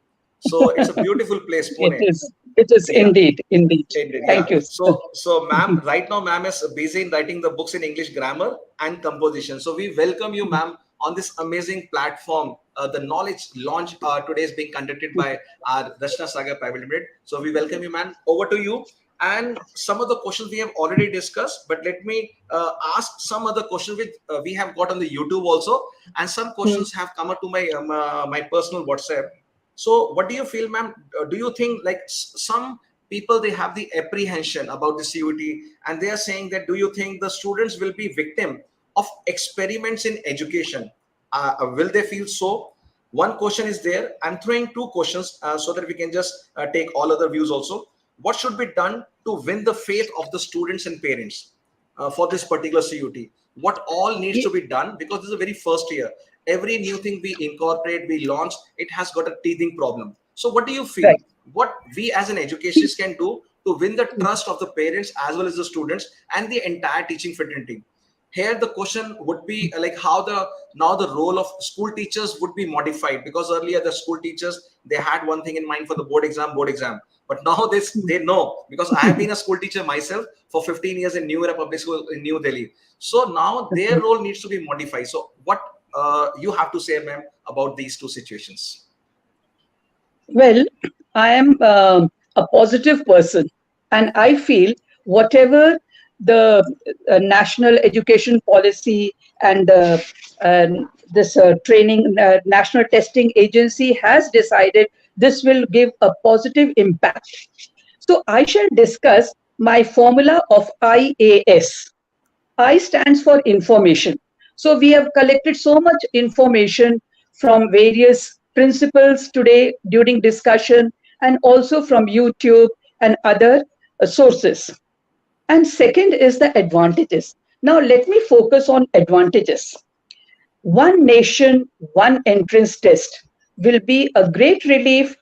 C: So it's a beautiful place,
A: It
C: Pune.
A: is
C: Yeah.
A: indeed, indeed.
C: Yeah.
A: Thank you, sir.
C: So, ma'am, right now, ma'am is busy in writing the books in English grammar and composition. So, we welcome you, ma'am, on this amazing platform. The knowledge launch today is being conducted by our Rachna Sagar Private Limited. So, we welcome you, ma'am. Over to you. And some of the questions we have already discussed, but let me ask some other questions which we have got on the YouTube also, and some questions have come up to my personal WhatsApp. So, what do you feel, ma'am? Do you think like some people they have the apprehension about the CUT, and they are saying that do you think the students will be victim of experiments in education? Will they feel so? One question is there. I'm throwing two questions so that we can just take all other views also. What should be done to win the faith of the students and parents for this particular CUT? What all needs to be done? Because this is the very first year. Every new thing we incorporate, we launch, it has got a teething problem. So what do you feel?
A: Right.
C: What we as an educationist can do to win the trust of the parents as well as the students and the entire teaching fraternity? Here the question would be like how the now the role of school teachers would be modified, because earlier the school teachers they had one thing in mind for the board exam, but now this they know, because I have been a school teacher myself for 15 years in New Era Public School in New Delhi. So now their role needs to be modified. So what you have to say, ma'am, about these two situations?
A: Well, I am a positive person. And I feel whatever the national education policy and this training national testing agency has decided, this will give a positive impact. So I shall discuss my formula of IAS. I stands for information. So we have collected so much information from various principles today during discussion, and also from YouTube and other sources. And second is the advantages. Now let me focus on advantages. One nation, one entrance test will be a great relief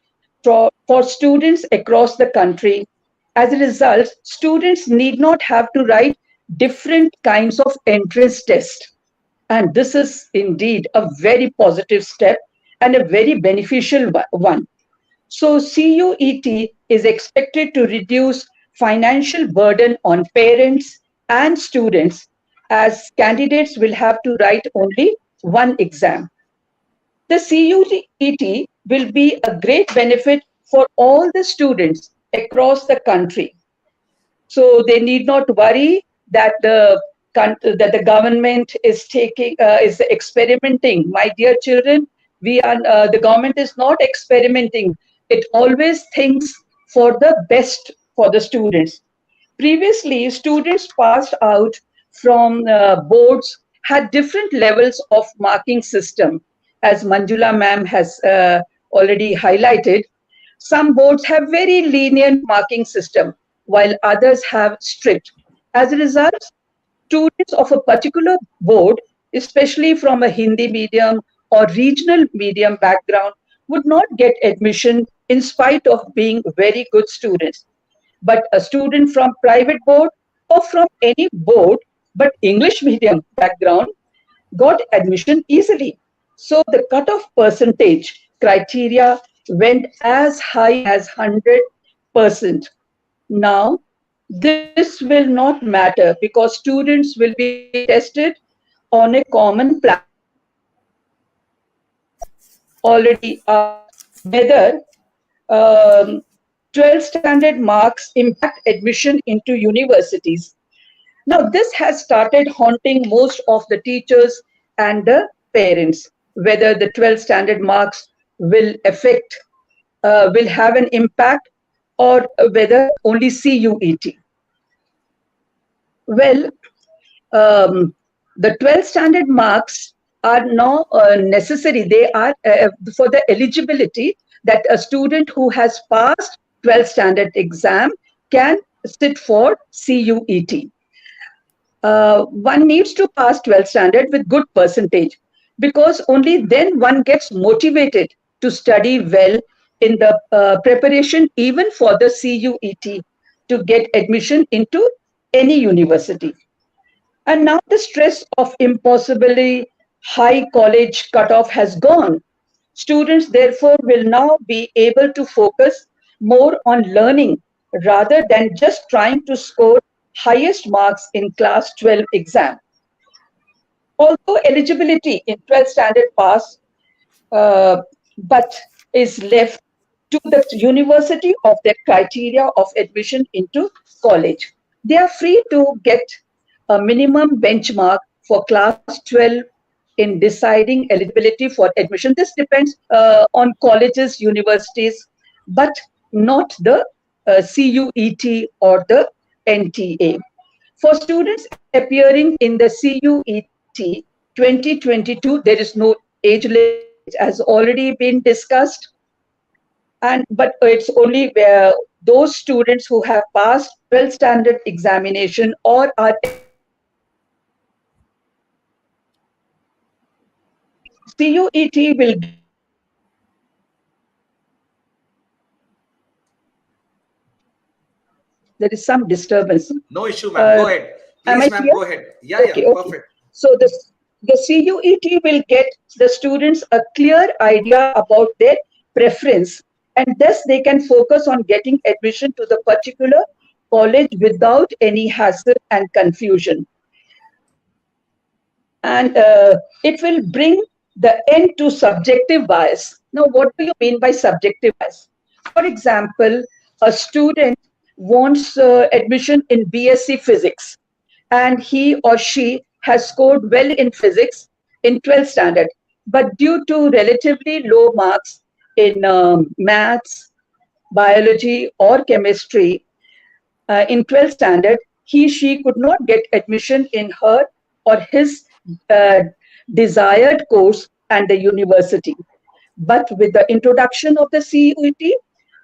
A: for students across the country. As a result, students need not have to write different kinds of entrance tests. And this is indeed a very positive step and a very beneficial one. So CUET is expected to reduce financial burden on parents and students, as candidates will have to write only one exam. The CUET will be a great benefit for all the students across the country. So they need not worry that the government is is experimenting. My dear children, the government is not experimenting. It always thinks for the best for the students. Previously, students passed out from boards had different levels of marking system, as Manjula ma'am has already highlighted. Some boards have very lenient marking system, while others have strict. As a result, students of a particular board, especially from a Hindi medium or regional medium background, would not get admission in spite of being very good students. But a student from private board or from any board but English medium background got admission easily. So the cutoff percentage criteria went as high as 100%. Now, this will not matter because students will be tested on a common platform. Already asked whether um, 12th standard marks impact admission into universities. Now, this has started haunting most of the teachers and the parents, whether the 12th standard marks will will have an impact, or whether only CUET. Well, the 12th standard marks are now necessary. They are for the eligibility that a student who has passed 12th standard exam can sit for CUET. One needs to pass 12th standard with good percentage, because only then one gets motivated to study well in the preparation even for the CUET to get admission into any university. And now the stress of impossibly high college cutoff has gone. Students therefore will now be able to focus more on learning rather than just trying to score highest marks in class 12 exam. Although eligibility in 12th standard pass, but is left to the university of their criteria of admission into college. They are free to get a minimum benchmark for class 12 in deciding eligibility for admission. This depends on colleges, universities, but not the CUET or the NTA. For students appearing in the CUET 2022, there is no age limit, has already been discussed. And but it's only those students who have passed 12th standard examination or are CUET will. There is some disturbance.
C: No issue, ma'am. Go ahead.
A: Am I
C: Please, ma'am,
A: clear?
C: go ahead. Yeah,
A: Okay,
C: yeah,
A: okay.
C: perfect.
A: So the CUET will get the students a clear idea about their preference, and thus they can focus on getting admission to the particular college without any hassle and confusion. And it will bring the end to subjective bias. Now, what do you mean by subjective bias? For example, a student wants admission in BSc Physics, and he or she has scored well in physics in 12th standard. But due to relatively low marks in maths, biology, or chemistry in 12th standard, she could not get admission in her or his uh, desired course and the university. But with the introduction of the CUET,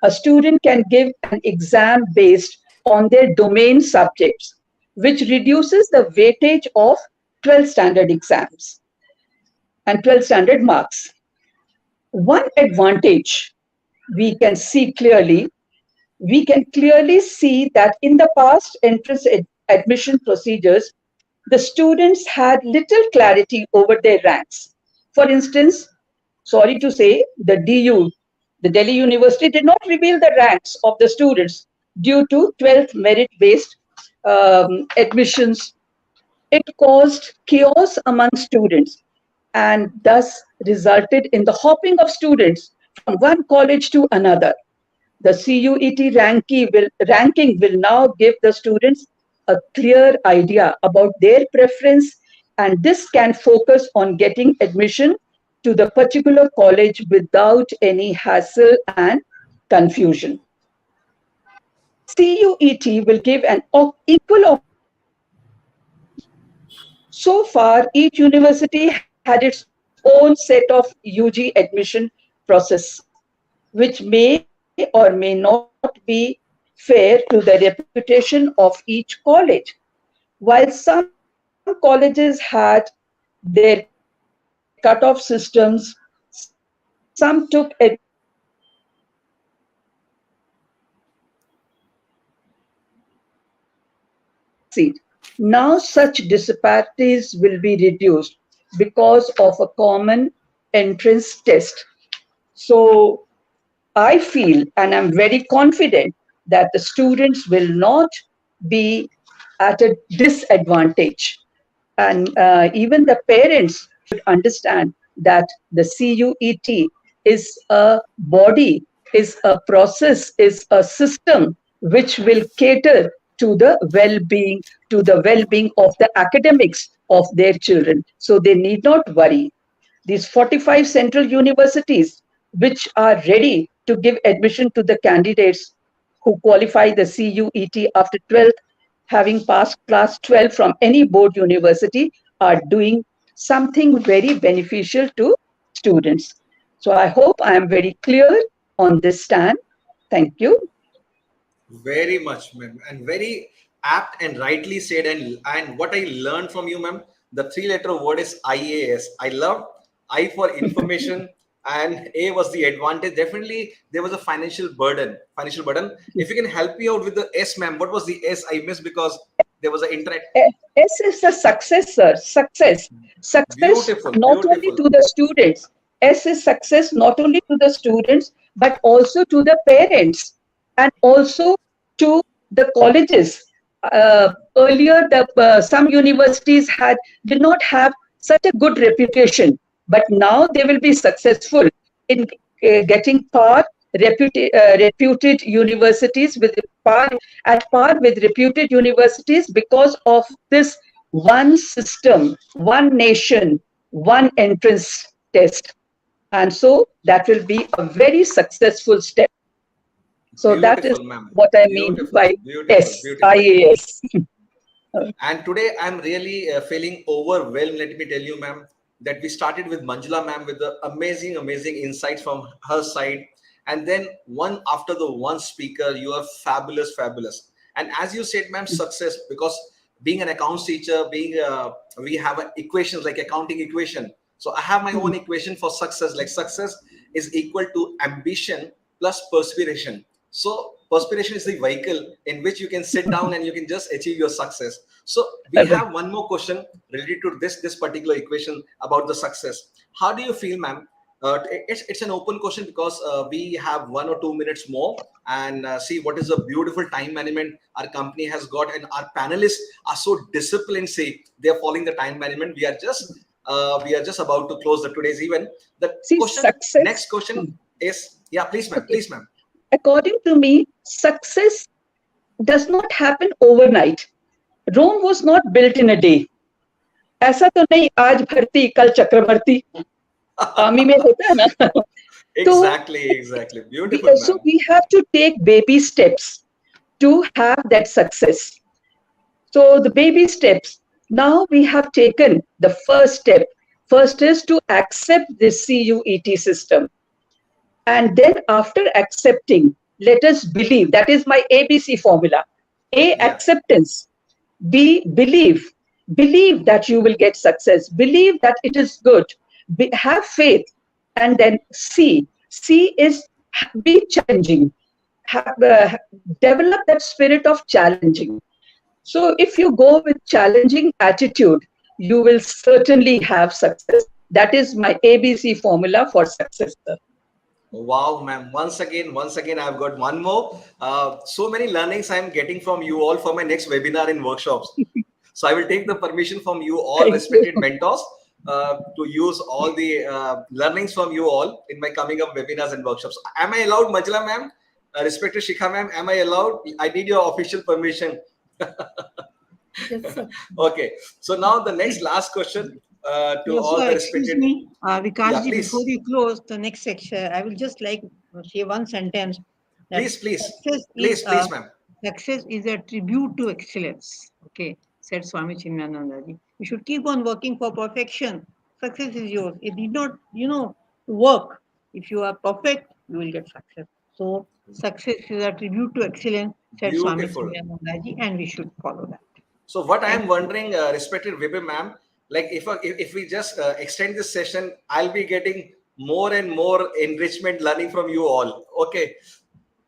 A: a student can give an exam based on their domain subjects, which reduces the weightage of 12th standard exams and 12th standard marks. One advantage we can see clearly, we can clearly see that in the past entrance admission procedures, the students had little clarity over their ranks. For instance, sorry to say, the DU, the Delhi University, did not reveal the ranks of the students due to 12th merit-based admissions. It caused chaos among students and thus resulted in the hopping of students from one college to another. The CUET ranking will now give the students a clear idea about their preference, and this can focus on getting admission to the particular college without any hassle and confusion. CUET will give an equal opportunity to all. So far, each university had its own set of UG admission process, which may or may not be fair to the reputation of each college. While some colleges had their cut-off systems, some took admission based on merit and some based on mark sheet. Now such disparities will be reduced because of a common entrance test. So I feel and I'm very confident that the students will not be at a disadvantage. And even the parents should understand that the CUET is a body, is a process, is a system which will cater to the well-being of the academics of their children. So they need not worry. These 45 central universities, which are ready to give admission to the candidates who qualify the CUET after 12th, having passed class 12 from any board university, are doing something very beneficial to students. So I hope I am very clear on this stand. Thank you.
C: Very much, ma'am, and very apt and rightly said. And what I learned from you, ma'am, the three-letter word is IAS. I love I for information, and A was the advantage. Definitely, there was a financial burden. Financial burden. If you can help me out with the S, ma'am, what was the S? I missed because there was an interact.
A: S is the success, sir. Success. Success
C: Beautiful,
A: not only
C: beautiful.
A: to the students. S is success not only to the students, but also to the parents and also to the colleges. Earlier, some universities did not have such a good reputation, but now they will be successful in getting reputed universities at par with reputed universities because of this one system, one nation, one entrance test. And so that will be a very successful step. So that is
C: Beautiful, ma'am.
A: what I mean
C: Beautiful,
A: by
C: beautiful, beautiful.
A: SIAS.
C: And today I'm really feeling overwhelmed. Let me tell you, ma'am, that we started with Manjula, ma'am, with the amazing, amazing insights from her side. And then one after the one speaker, you are fabulous, fabulous. And as you said, ma'am, success, because being an accounts teacher, we have equations like accounting equation. So I have my own equation for success. Like success is equal to ambition plus perspiration. So perspiration is the vehicle in which you can sit down and you can just achieve your success. So we have one more question related to this particular equation about the success. How do you feel, ma'am? It's an open question because we have 1 or 2 minutes more and see what is the beautiful time management our company has got, and our panelists are so disciplined. Say they are following the time management. We are just about to close the today's event. The next question is, yeah, please, ma'am, please, ma'am.
A: According to me, success does not happen overnight. Rome was not built in a day. ऐसा तो नहीं आज भर्ती कल चक्रवर्ती army में होता है ना.
C: Exactly. Beautiful,
A: So
C: ma'am.
A: we have to take baby steps to have that success. So the baby steps. Now we have taken the first step. First is to accept this CUET system. And then after accepting, let us believe. That is my ABC formula. A,
C: Yeah.
A: acceptance. B, believe. Believe that you will get success. Believe that it is good. Have faith. And then C. C is be challenging. Develop that spirit of challenging. So if you go with challenging attitude, you will certainly have success. That is my ABC formula for success, sir.
C: Wow, ma'am. Once again, I've got one more. So many learnings I'm getting from you all for my next webinar and workshops. So I will take the permission from you all,
A: Thank
C: respected
A: you.
C: mentors, to use all the learnings from you all in my coming up webinars and workshops. Am I allowed, Manjula ma'am? Respected Shikha ma'am, am I allowed? I need your official permission.
F: Yes, sir.
C: Okay. So now the next last question to all the
B: Excuse
C: respected.
B: me,
C: Yeah,
B: Vikasji,
C: please.
B: before you close the next section, I will just like to say one sentence that
C: Please, ma'am.
B: success is a tribute to excellence. Okay, said Swami Chinmayanandaji. You should keep on working for perfection. Success is yours. It did not, work. If you are perfect, you will get success. So success is a tribute to excellence, said Swami
C: Beautiful.
B: Chinmayanandaji, and we should follow that.
C: So what I
B: Thank
C: am wondering, respected Vibhi ma'am, like if we just extend this session, I'll be getting more and more enrichment learning from you all. Okay.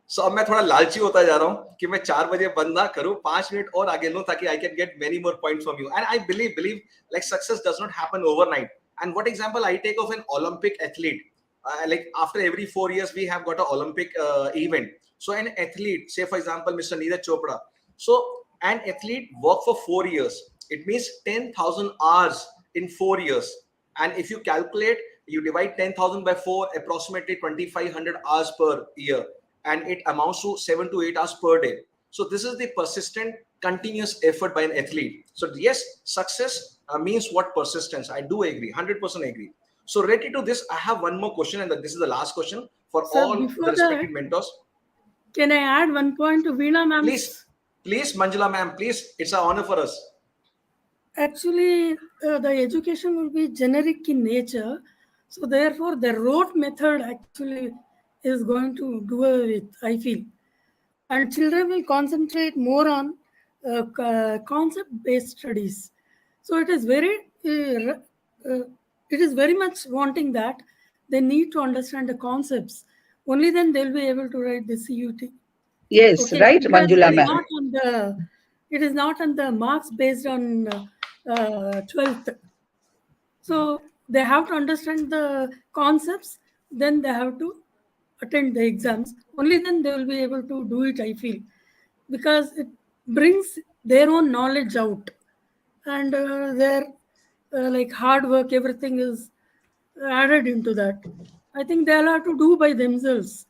C: So अब मैं थोड़ा लालची होता जा रहा हूँ कि मैं 4 बजे बंद ना करूँ, 5 मिनट और आगे लूँ ताकि I can get many more points from you. And I believe like success does not happen overnight. And what example I take of an Olympic athlete, like after every 4 years we have got an Olympic event. So an athlete, say for example Mr. Neeraj Chopra. So an athlete work for 4 years. It means 10,000 hours in 4 years. And if you calculate, you divide 10,000 by 4, approximately 2,500 hours per year. And it amounts to 7 to 8 hours per day. So this is the persistent, continuous effort by an athlete. So yes, success means what? Persistence. I do agree, 100% agree. So related to this, I have one more question, and this is the last question for
F: Sir,
C: all the
F: before
C: respected
F: that,
C: mentors.
F: can I add one point to Veena ma'am's?
C: Please, Manjula ma'am, please. It's an honor for us.
F: Actually, the education will be generic in nature. So therefore, the rote method actually is going to do away with, I feel. And children will concentrate more on concept-based studies. So it is very much wanting that they need to understand the concepts. Only then they'll be able to write the CUT.
A: Yes,
F: Okay,
A: right,
F: because
A: Manjula ma'am.
F: it is not on the marks based on 12th. So they have to understand the concepts, then they have to attend the exams. Only then they will be able to do it, I feel, because it brings their own knowledge out, and their like hard work, everything is added into that. I think they'll have to do by themselves.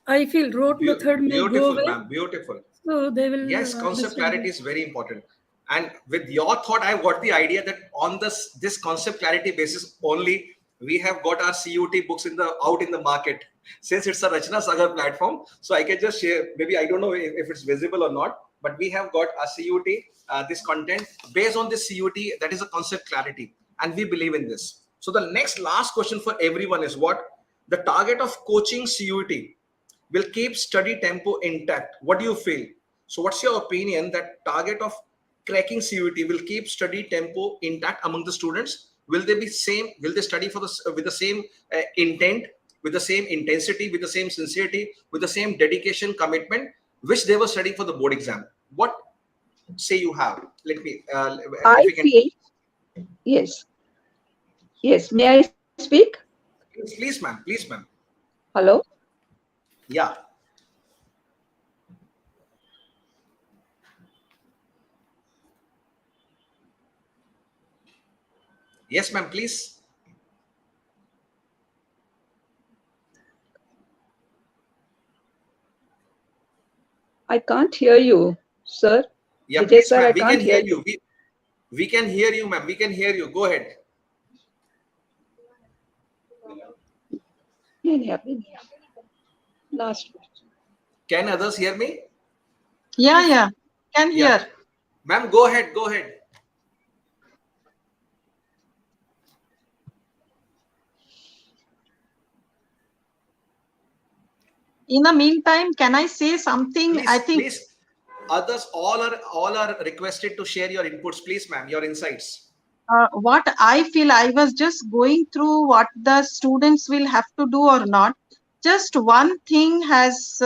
F: I feel rote method may go
C: Beautiful,
F: away,
C: ma'am. Beautiful.
F: so they will
C: Yes, concept
F: understand
C: clarity
F: it.
C: is very important. And with your thought, I got the idea that on this concept clarity basis only, we have got our CUT books out in the market. Since it's a Rachna Sagar platform, so I can just share. Maybe I don't know if it's visible or not, but we have got a CUT, this content based on this CUT. That is a concept clarity, and we believe in this. So the next last question for everyone is what the target of coaching CUT will keep study tempo intact. What do you feel? So what's your opinion that target of cracking CUT will keep study tempo intact among the students? Will they be same? Will they study for with the same intent, with the same intensity, with the same sincerity, with the same dedication, commitment, which they were studying for the board exam? What say you have? Let me, if
A: I
C: we can.
A: feel, yes, yes. May I speak?
C: Please, ma'am. Please, ma'am.
A: Hello?
C: Yeah. Yes, ma'am, please.
A: I can't hear you, sir.
C: Yeah,
A: Vijay
C: please,
A: sir, I
C: ma'am. We
A: can't
C: can
A: hear
C: hear
A: you.
C: you. We can hear you, ma'am. We can hear you. Go ahead.
A: नहीं, नहीं, अभी नहीं. Last question.
C: Can others hear me?
G: Yeah, can
C: Yeah.
G: hear.
C: Ma'am, go ahead. Go ahead.
G: In the meantime, can I say something? I
C: Please,
G: think
C: please. Others all are requested to share your inputs, please, ma'am. Your insights.
G: what I feel, I was just going through what the students will have to do or not. Just one thing has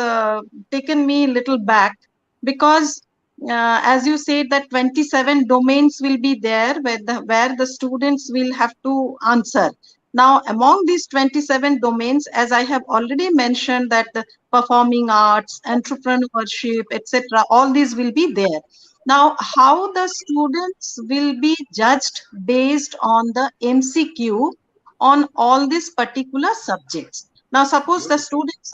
G: taken me a little back, because as you said that 27 domains will be there where the students will have to answer. Now, among these 27 domains, as I have already mentioned, that the performing arts, entrepreneurship, etc., all these will be there. Now, how the students will be judged based on the MCQ on all these particular subjects. Now, suppose the students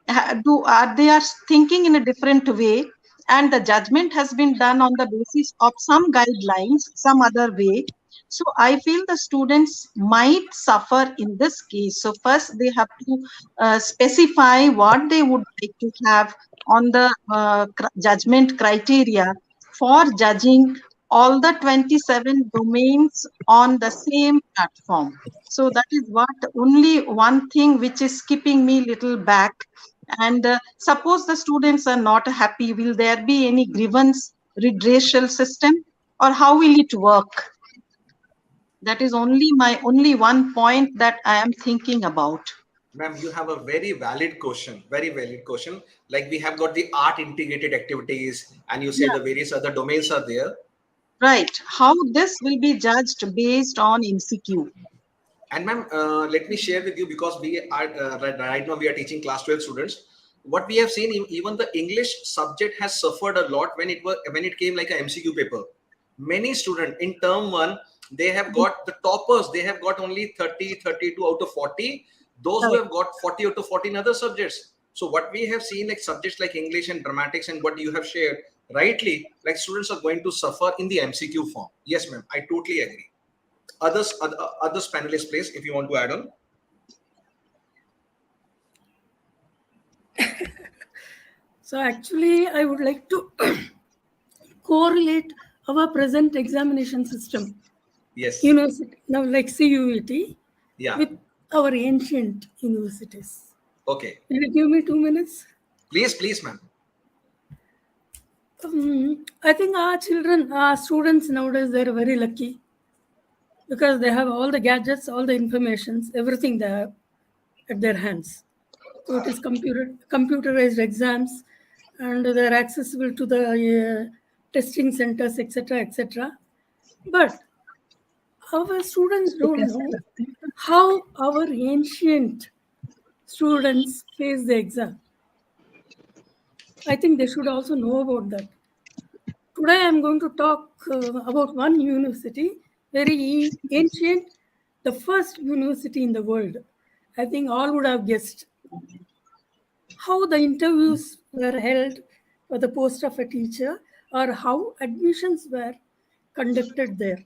G: they are thinking in a different way, and the judgment has been done on the basis of some guidelines, some other way. So I feel the students might suffer in this case. So first they have to specify what they would like to have on the judgment criteria for judging all the 27 domains on the same platform. So that is what only one thing which is keeping me little back. And suppose the students are not happy, will there be any grievance redressal system, or how will it work? That is only one point that I am thinking about.
C: Ma'am, you have a very valid question. Very valid question. Like we have got the art integrated activities, and you say
G: Yeah,
C: the various other domains are there.
G: right. How this will be judged based on MCQ?
C: And ma'am, let me share with you, because we are right now we are teaching class 12 students. What we have seen, even the English subject has suffered a lot when it came like a MCQ paper. Many students in term one, they have got the toppers. They have got only 30, 32 out of 40. Those who
G: Right.
C: have got 40 out of 40 in other subjects. So what we have seen, like subjects like English and dramatics, and what you have shared rightly, like students are going to suffer in the MCQ form. Yes, ma'am, I totally agree. Others panelists, please, if you want to add on.
F: So actually, I would like to correlate our present examination system,
C: Yes.
F: university, now like CUET,
C: Yeah.
F: with our ancient universities.
C: Okay.
F: Will you give me 2 minutes?
C: Please, ma'am.
F: I think our children, our students nowadays, they're very lucky because they have all the gadgets, all the informations, everything they have at their hands. So it is computerized exams, and they're accessible to the testing centers, etc., etc. But our students don't know how our ancient students face the exam. I think they should also know about that. Today I'm going to talk about one university, very ancient, the first university in the world. I think all would have guessed how the interviews were held for the post of a teacher, or how admissions were conducted there.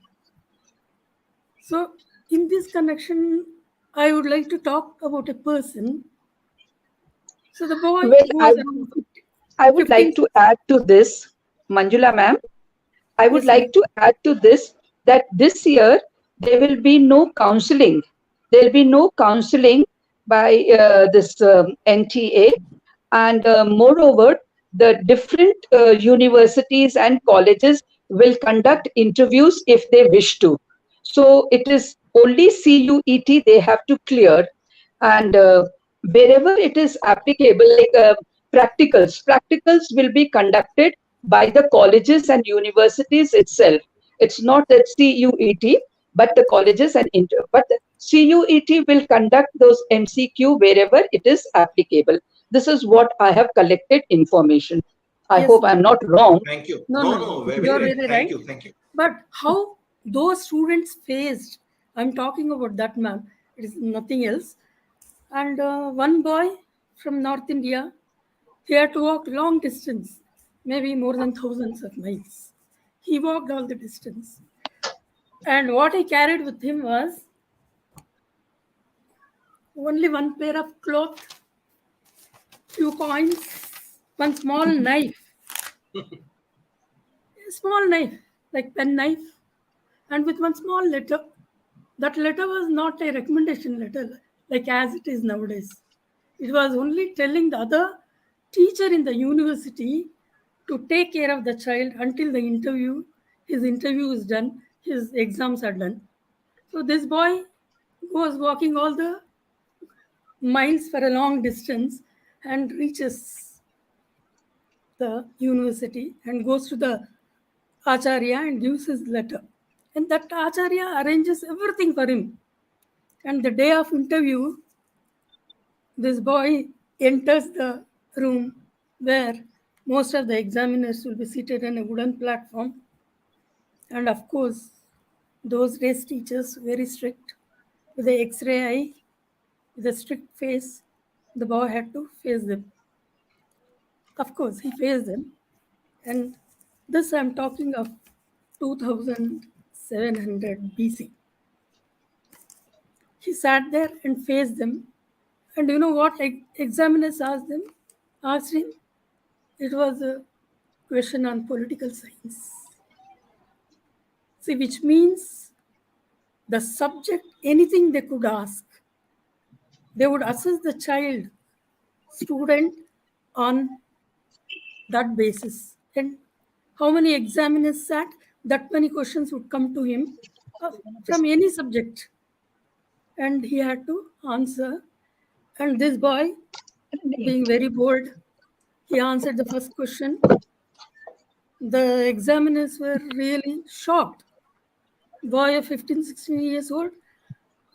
F: So, in this connection, I would like to talk about a person. So, the boy
A: Well,
F: who was around
A: I would
F: 15.
A: like to add to this, Manjula ma'am. I would
F: Yes, ma'am.
A: like to add to this that this year there will be no counseling. There will be no counseling by this NTA, and moreover, the different universities and colleges will conduct interviews if they wish to. So it is only CUET they have to clear, and wherever it is applicable, like practicals will be conducted by the colleges and universities itself. It's not that CUET, but the colleges and but the CUET will conduct those MCQ wherever it is applicable. This is what I have collected information. I
F: Yes,
A: hope
F: ma'am.
A: I'm not wrong.
C: Thank you.
F: No,
C: No,
F: no,
C: no,
F: no.
C: very,
F: You're
C: very,
F: very
C: thank
F: right.
C: you. Thank you.
F: But how those students faced, I'm talking about that, ma'am. It is nothing else. And one boy from North India, he had to walk long distance maybe more than thousands of miles. He walked all the distance. And what he carried with him was only one pair of clothes, few coins, one small knife, a small knife, like pen knife, and with one small letter. That letter was not a recommendation letter like as it is nowadays. It was only telling the other teacher in the university to take care of the child until his interview is done, his exams are done. So this boy goes walking all the miles for a long distance and reaches the university and goes to the Acharya and gives his letter. And that Acharya arranges everything for him. And the day of interview, this boy enters the room where most of the examiners will be seated on a wooden platform. And of course, those days teachers very strict with the X-ray eye, with a strict face. The boy had to face them. Of course, he faced them. And this I'm talking of 2700 BC. He sat there and faced them. And you know what examiners asked him? It was a question on political science. See, which means the subject, anything they could ask, they would assess the child, student on that basis. And how many examiners sat, that many questions would come to him from any subject. And he had to answer. And this boy, being very bold, he answered the first question. The examiners were really shocked. Boy of 15, 16 years old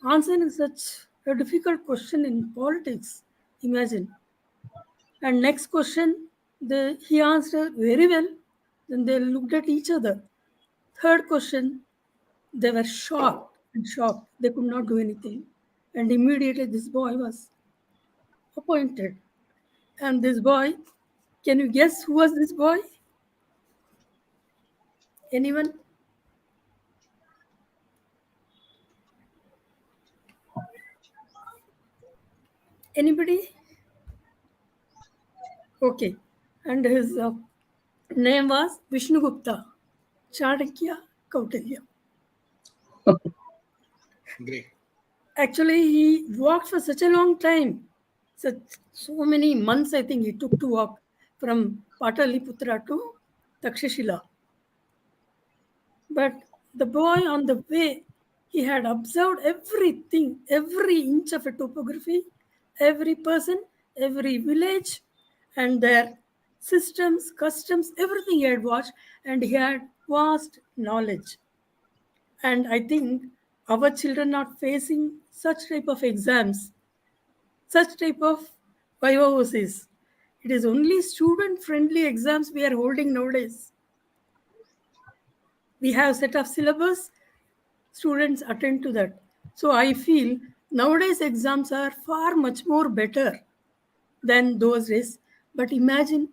F: answering such a difficult question in politics. Imagine. And next question, he answered very well. Then they looked at each other. Third question, they were shocked and shocked. They could not do anything. And immediately this boy was appointed. And this boy, can you guess who was this boy? Anyone? Anybody? Okay. And his name was Vishnugupta, Chanakya Kautilya.
C: Great.
F: Actually, he walked for such a long time. So many months, I think, he took to walk from Pataliputra to Takshashila. But the boy on the way, he had observed everything, every inch of a topography, every person, every village, and their systems, customs, everything he had watched, and he had vast knowledge. And I think our children are facing such type of exams, such type of vivaces. It is only student-friendly exams we are holding nowadays. We have set of syllabus, students attend to that. So I feel nowadays exams are far much more better than those days. But imagine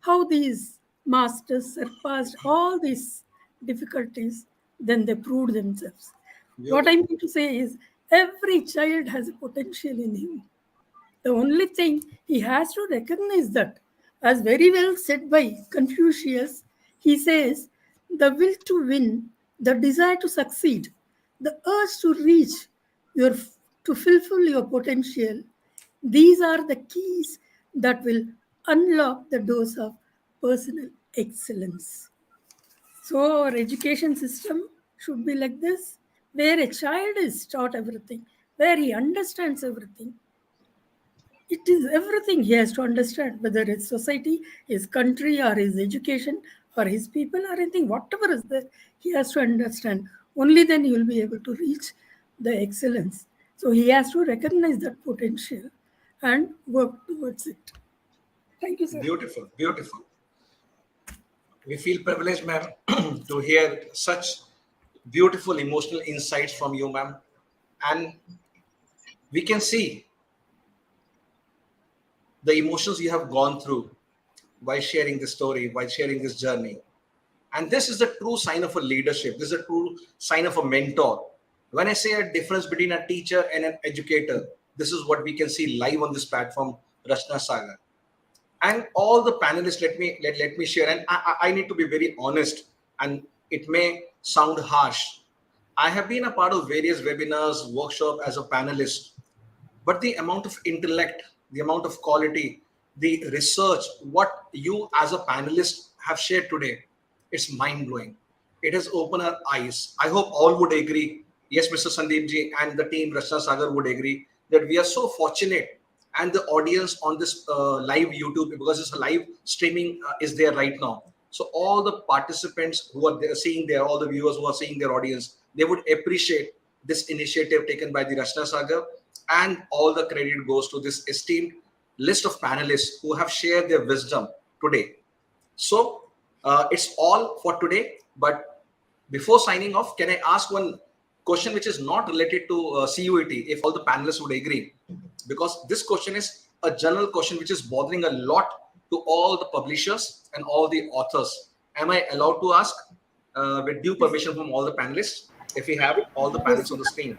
F: how these masters surpassed all these difficulties, then they proved themselves. What I mean to say is every child has a potential in him. The only thing he has to recognize that, as very well said by Confucius, he says, the will to win, the desire to succeed, the urge to reach to fulfill your potential, these are the keys that will unlock the doors of personal excellence. So our education system should be like this, where a child is taught everything, where he understands everything. It is everything he has to understand, whether it's society, his country, or his education, or his people, or anything, whatever is there, he has to understand. Only then he will be able to reach the excellence. So he has to recognize that potential and work towards it. Thank you, sir.
C: Beautiful, beautiful. We feel privileged, ma'am, to hear such beautiful emotional insights from you, ma'am. And we can see the emotions you have gone through while sharing this story, while sharing this journey. And this is the true sign of a leadership. This is a true sign of a mentor. When I say a difference between a teacher and an educator, this is what we can see live on this platform, Rachna Sagar. And all the panelists, let me share. And I need to be very honest, and it may sound harsh. I have been a part of various webinars, workshops as a panelist, but the amount of intellect, the amount of quality, the research, what you as a panelist have shared today, it's mind blowing. It has opened our eyes. I hope all would agree. Yes, Mr. Sandeep ji and the team Rachna Sagar would agree that we are so fortunate, and the audience on this live YouTube, because it's a live streaming, is there right now. So all the participants who are there, seeing there, all the viewers who are seeing their audience, they would appreciate this initiative taken by the Rachna Sagar, and all the credit goes to this esteemed list of panelists who have shared their wisdom today. So it's all for today. But before signing off, can I ask one question which is not related to CUET, if all the panelists would agree? Because this question is a general question which is bothering a lot to all the publishers and all the authors. Am I allowed to ask with due permission from all the panelists, if we have all the panelists on the screen?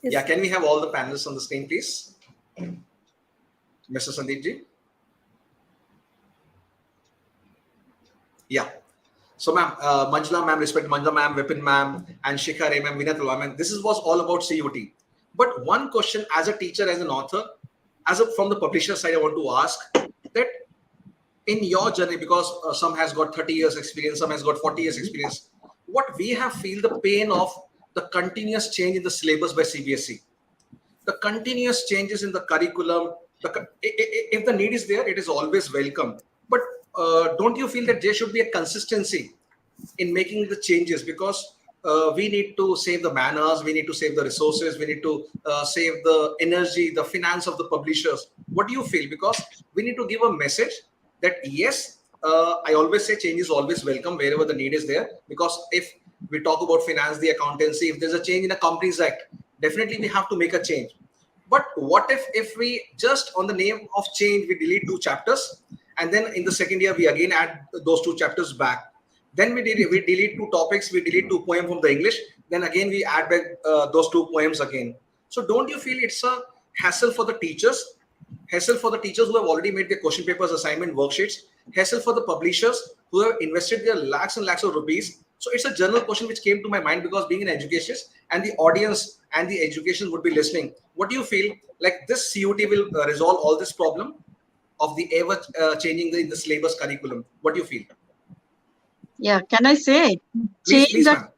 F: Yes.
C: Yeah, can we have all the panelists on the screen, please? Mr. Sandeep ji? Yeah. So, ma'am, Manjula ma'am, respect Manjula ma'am, Vipin ma'am, and Shikha Ray ma'am, Vinat ma'am. This was all about CUT. But one question as a teacher, as an author, from the publisher side, I want to ask that in your journey, because some has got 30 years experience, some has got 40 years experience, what we have feel the pain of the continuous change in the syllabus by CBSE, the continuous changes in the curriculum. If the need is there, it is always welcome. But don't you feel that there should be a consistency in making the changes? Because we need to save the manners, we need to save the resources, we need to save the energy, the finance of the publishers. What do you feel? Because we need to give a message that yes, I always say change is always welcome wherever the need is there. Because if we talk about finance, the accountancy, if there's a change in a Companies Act, definitely we have to make a change. But what if we just on the name of change, we delete 2 chapters, and then in the second year, we again add those 2 chapters back. Then we delete 2 topics, we delete 2 poems from the English. Then again, we add back those 2 poems again. So don't you feel it's a hassle for the teachers? Hassle for the teachers who have already made their question papers, assignment, worksheets. Hassle for the publishers who have invested their lakhs and lakhs of rupees. So it's a general question which came to my mind, because being an education and the audience and the education would be listening. What do you feel like this CUT will resolve all this problem of the ever changing the syllabus curriculum? What do you feel?
G: Yeah, can I say?
C: Please, ma'am.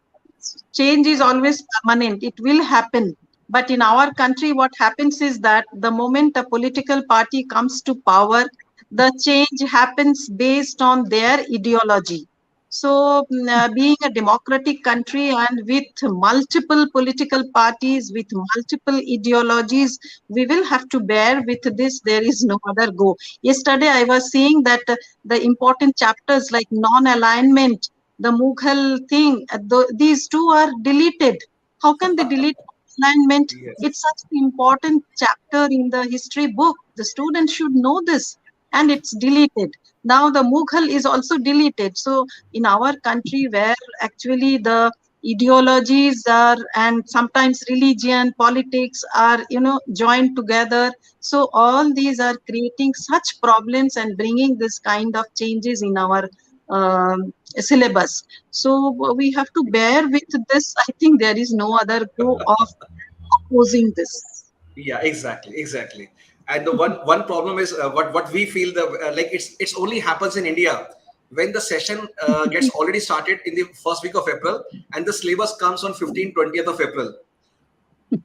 G: Change is always permanent. It will happen. But in our country, what happens is that the moment a political party comes to power, the change happens based on their ideology. So, being a democratic country and with multiple political parties, with multiple ideologies, we will have to bear with this. There is no other go. Yesterday, I was seeing that the important chapters like non-alignment, the Mughal thing, these 2 are deleted. How can they delete alignment?
C: Yes.
G: It's such an important chapter in the history book. The student should know this, and it's deleted. Now the Mughal is also deleted. So in our country, where actually the ideologies are, and sometimes religion, politics are, joined together. So all these are creating such problems and bringing this kind of changes in our syllabus. So we have to bear with this. I think there is no other go of opposing this.
C: Yeah, exactly. And the one problem is what we feel like it's only happens in India when the session gets already started in the first week of April, and the syllabus comes on 15th-20th of April.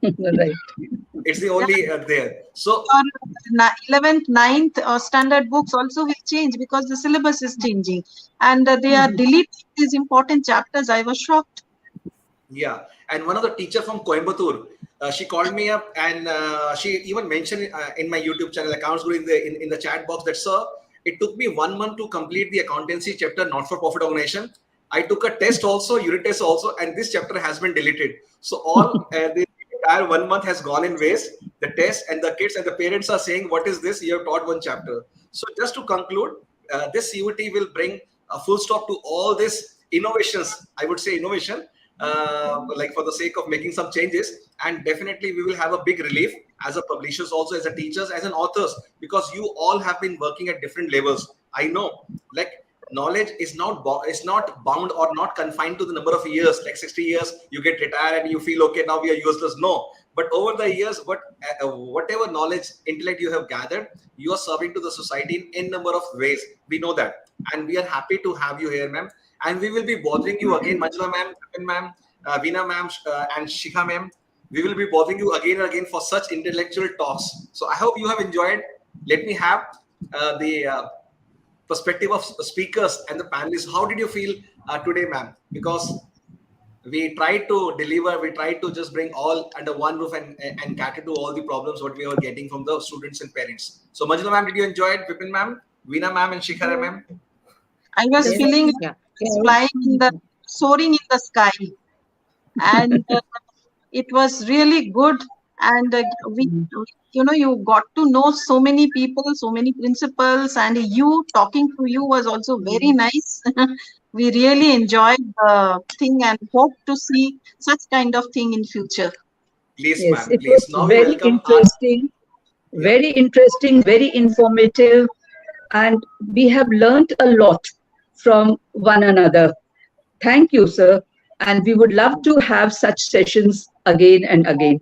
A: Right.
C: It's the only there. So
G: 11th, 9th standard books also will change because the syllabus is changing, and they are deleting these important chapters. I was shocked.
C: yeah, and one of the teacher from Coimbatore, she called me up, and she even mentioned in my YouTube channel accounts in the chat box that, sir, it took me 1 month to complete the accountancy chapter, not for profit organization. I took a test also, unit test also, and this chapter has been deleted. So all the entire 1 month has gone in waste. The test and the kids and the parents are saying, "What is this? You have taught one chapter." So just to conclude, this CUT will bring a full stop to all these innovations. I would say innovation, like for the sake of making some changes, and definitely we will have a big relief as a publishers, also as a teachers, as an authors, because you all have been working at different levels. I know, like knowledge is not bound or not confined to the number of years, like 60 years you get retired and you feel okay, now we are useless. No, but over the years, whatever knowledge, intellect you have gathered, you are serving to the society in number of ways. We know that, and we are happy to have you here, ma'am. And we will be bothering you again, Manjula ma'am, Vipin ma'am, Veena ma'am, and Shikha ma'am. We will be bothering you again and again for such intellectual talks. So I hope you have enjoyed. Let me have the perspective of speakers and the panelists. How did you feel today, ma'am? Because we tried to deliver, we tried to just bring all under one roof and cater to all the problems what we were getting from the students and parents. So Manjula ma'am, did you enjoy it? Vipin ma'am, Veena ma'am, and Shikhara ma'am?
G: I was
B: Yes.
G: feeling like
B: Yeah.
G: I was flying in the, soaring in the sky, and it was really good. And we, you got to know so many people, so many principals, and you talking to you was also very nice. We really enjoyed the thing and hope to see such kind of thing in future.
C: Please,
A: Yes,
C: ma'am,
A: it
C: please.
A: was
C: Now we
A: very
C: welcome our,
A: interesting,
C: yeah.
A: very informative, and we have learned a lot from one another. Thank you, sir. And we would love to have such sessions again and again.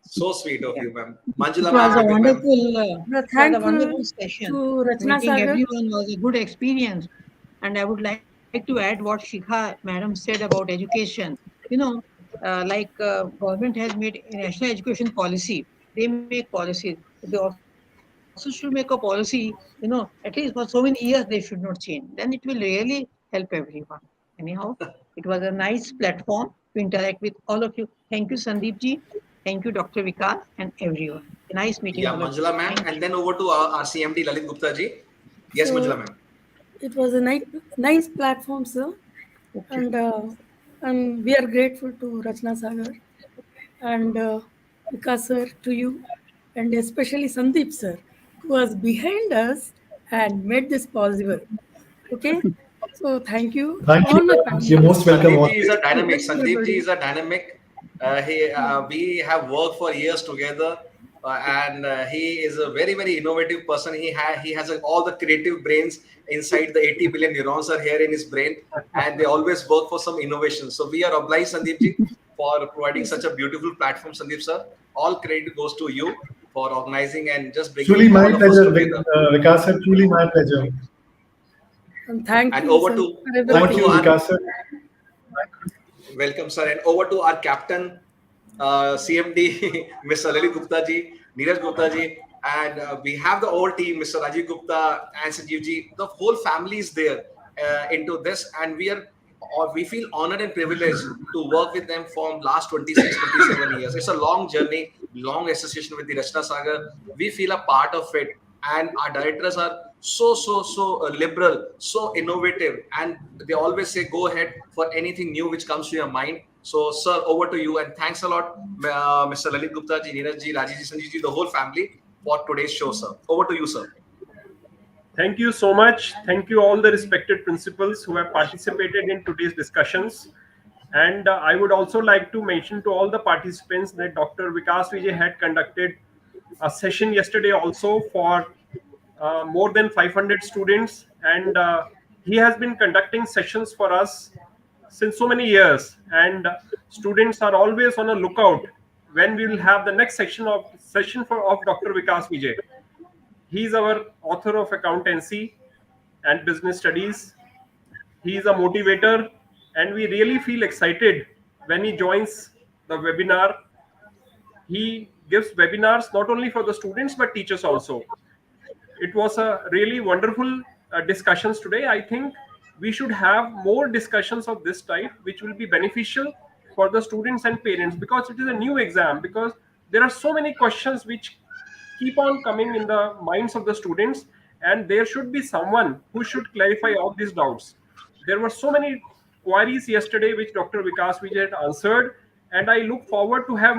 C: So sweet of
B: Yeah.
C: you, ma'am.
B: It
C: Manjula
B: was
C: ma'am,
B: a
C: Vipin ma'am.
B: wonderful,
F: Thankful
B: session.
F: to Rachna
B: Meeting
F: Sagar.
B: everyone was a good experience. And I would like to add what Shikha madam said about education. You know, government has made a national education policy. They make policies. They also should make a policy. At least for so many years they should not change. Then it will really help everyone. Anyhow, it was a nice platform to interact with all of you. Thank you, Sandeep ji. Thank you, Dr. Vikas, and everyone. Nice meeting all of you.
C: Yeah,
B: Thank you.
C: Manjula ma'am, and then over to our CMD Lalit Gupta ji. Yes, Manjula
F: So
C: ma'am.
F: it was a nice platform, sir.
B: Okay.
F: And we are grateful to Rachna Sagar and Vikas sir, to you, and especially Sandeep sir, who was behind us and made this possible. Okay, so thank you,
E: Thank you
F: all my
E: very much. You're most
F: panelists.
E: welcome.
C: Sandeep ji is a
E: Always.
C: dynamic.
B: Thank you,
C: Sandeep ji is
B: everybody.
C: a dynamic. We have worked for years together, and he is a very innovative person. He has all the creative brains inside. The 80 billion neurons are here in his brain, and they always work for some innovation. So we are obliged, Sandeep ji, for providing
F: Yes,
C: such
F: sir.
C: a beautiful platform, Sandeep sir. All credit goes to you for organizing and just bringing
E: Truly my
C: all of us
E: pleasure,
C: together.
E: Vikas sir. Truly my pleasure.
F: And thank
C: And
F: you,
C: over
F: sir,
C: to
F: for
C: over
E: Thank
C: to
E: you,
F: everything.
C: our
E: Vikas sir.
C: welcome, sir. And over to our captain, CMD, Mr. Lalit Gupta ji, Neeraj Gupta ji, and we have the whole team, Mr. Rajiv Gupta and Sanjeev ji. The whole family is there into this, and we feel honored and privileged to work with them from last 26, 27 years. It's a long journey, long association with the Rachna Sagar. We feel a part of it, and our directors are so liberal, so innovative, and they always say go ahead for anything new which comes to your mind. So sir, over to you, and thanks a lot, Mr. Lalit Gupta ji, Neeraj ji, Rajiv ji, Sanjeev ji, the whole family for today's show, sir. Over to you, sir.
D: Thank you so much. Thank you all the respected principals who have participated in today's discussions. And I would also like to mention to all the participants that Dr. Vikas Vijay had conducted a session yesterday also for more than 500 students. And he has been conducting sessions for us since so many years. And students are always on a lookout when we will have the next session of Dr. Vikas Vijay. He is our author of accountancy and business studies. He is a motivator, and we really feel excited when he joins the webinar. He gives webinars not only for the students but teachers also. It was a really wonderful discussions today. I think we should have more discussions of this type, which will be beneficial for the students and parents, because it is a new exam, because there are so many questions which keep on coming in the minds of the students, and there should be someone who should clarify all these doubts. There were so many queries yesterday which Dr. Vikas Vijay had answered, and I look forward to have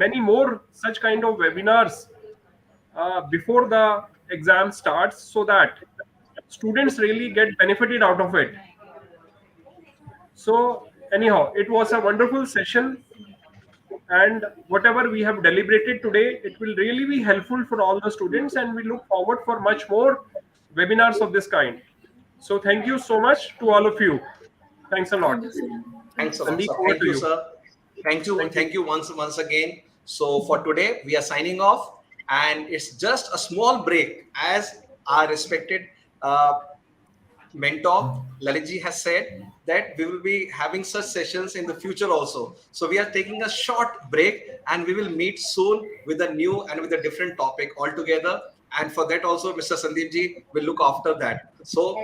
D: many more such kind of webinars before the exam starts, so that students really get benefited out of it. So anyhow, it was a wonderful session, and whatever we have deliberated today, it will really be helpful for all the students, and we look forward for much more webinars of this kind. So thank you so much to all of you. Thanks a lot.
F: Thank you so much.
C: Thanks a lot,
D: Sandeep,
C: sir.
D: over
C: Thank
D: to
C: you,
D: you.
C: sir. Thank you once again. So for today, we are signing off, and it's just a small break, as our respected mentor Lalitji has said that we will be having such sessions in the future also. So we are taking a short break, and we will meet soon with a new and with a different topic altogether. And for that also, Mr. Sandeepji will look after that. So,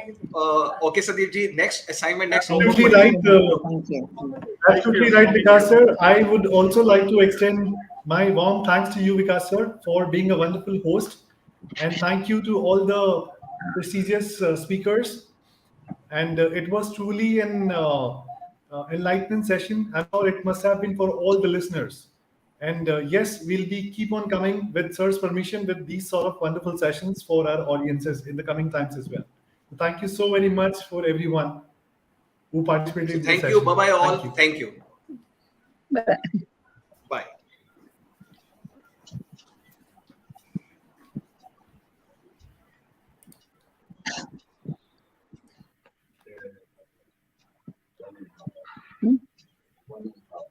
C: okay, Sandeepji, next assignment, next homework for
E: Absolutely
C: you.
E: right.
B: Thank you.
E: Absolutely right, Vikas sir. I would also like to extend my warm thanks to you, Vikas sir, for being a wonderful host. And thank you to all the prestigious speakers. And it was truly an enlightening session. I'm sure it must have been for all the listeners. And yes, we'll be keep on coming with sir's permission with these sort of wonderful sessions for our audiences in the coming times as well. Thank you so very much for everyone who participated
C: So
E: in this
C: thank you.
E: session.
C: Bye bye
E: Thank
C: all.
E: you.
C: Thank you.
A: Bye.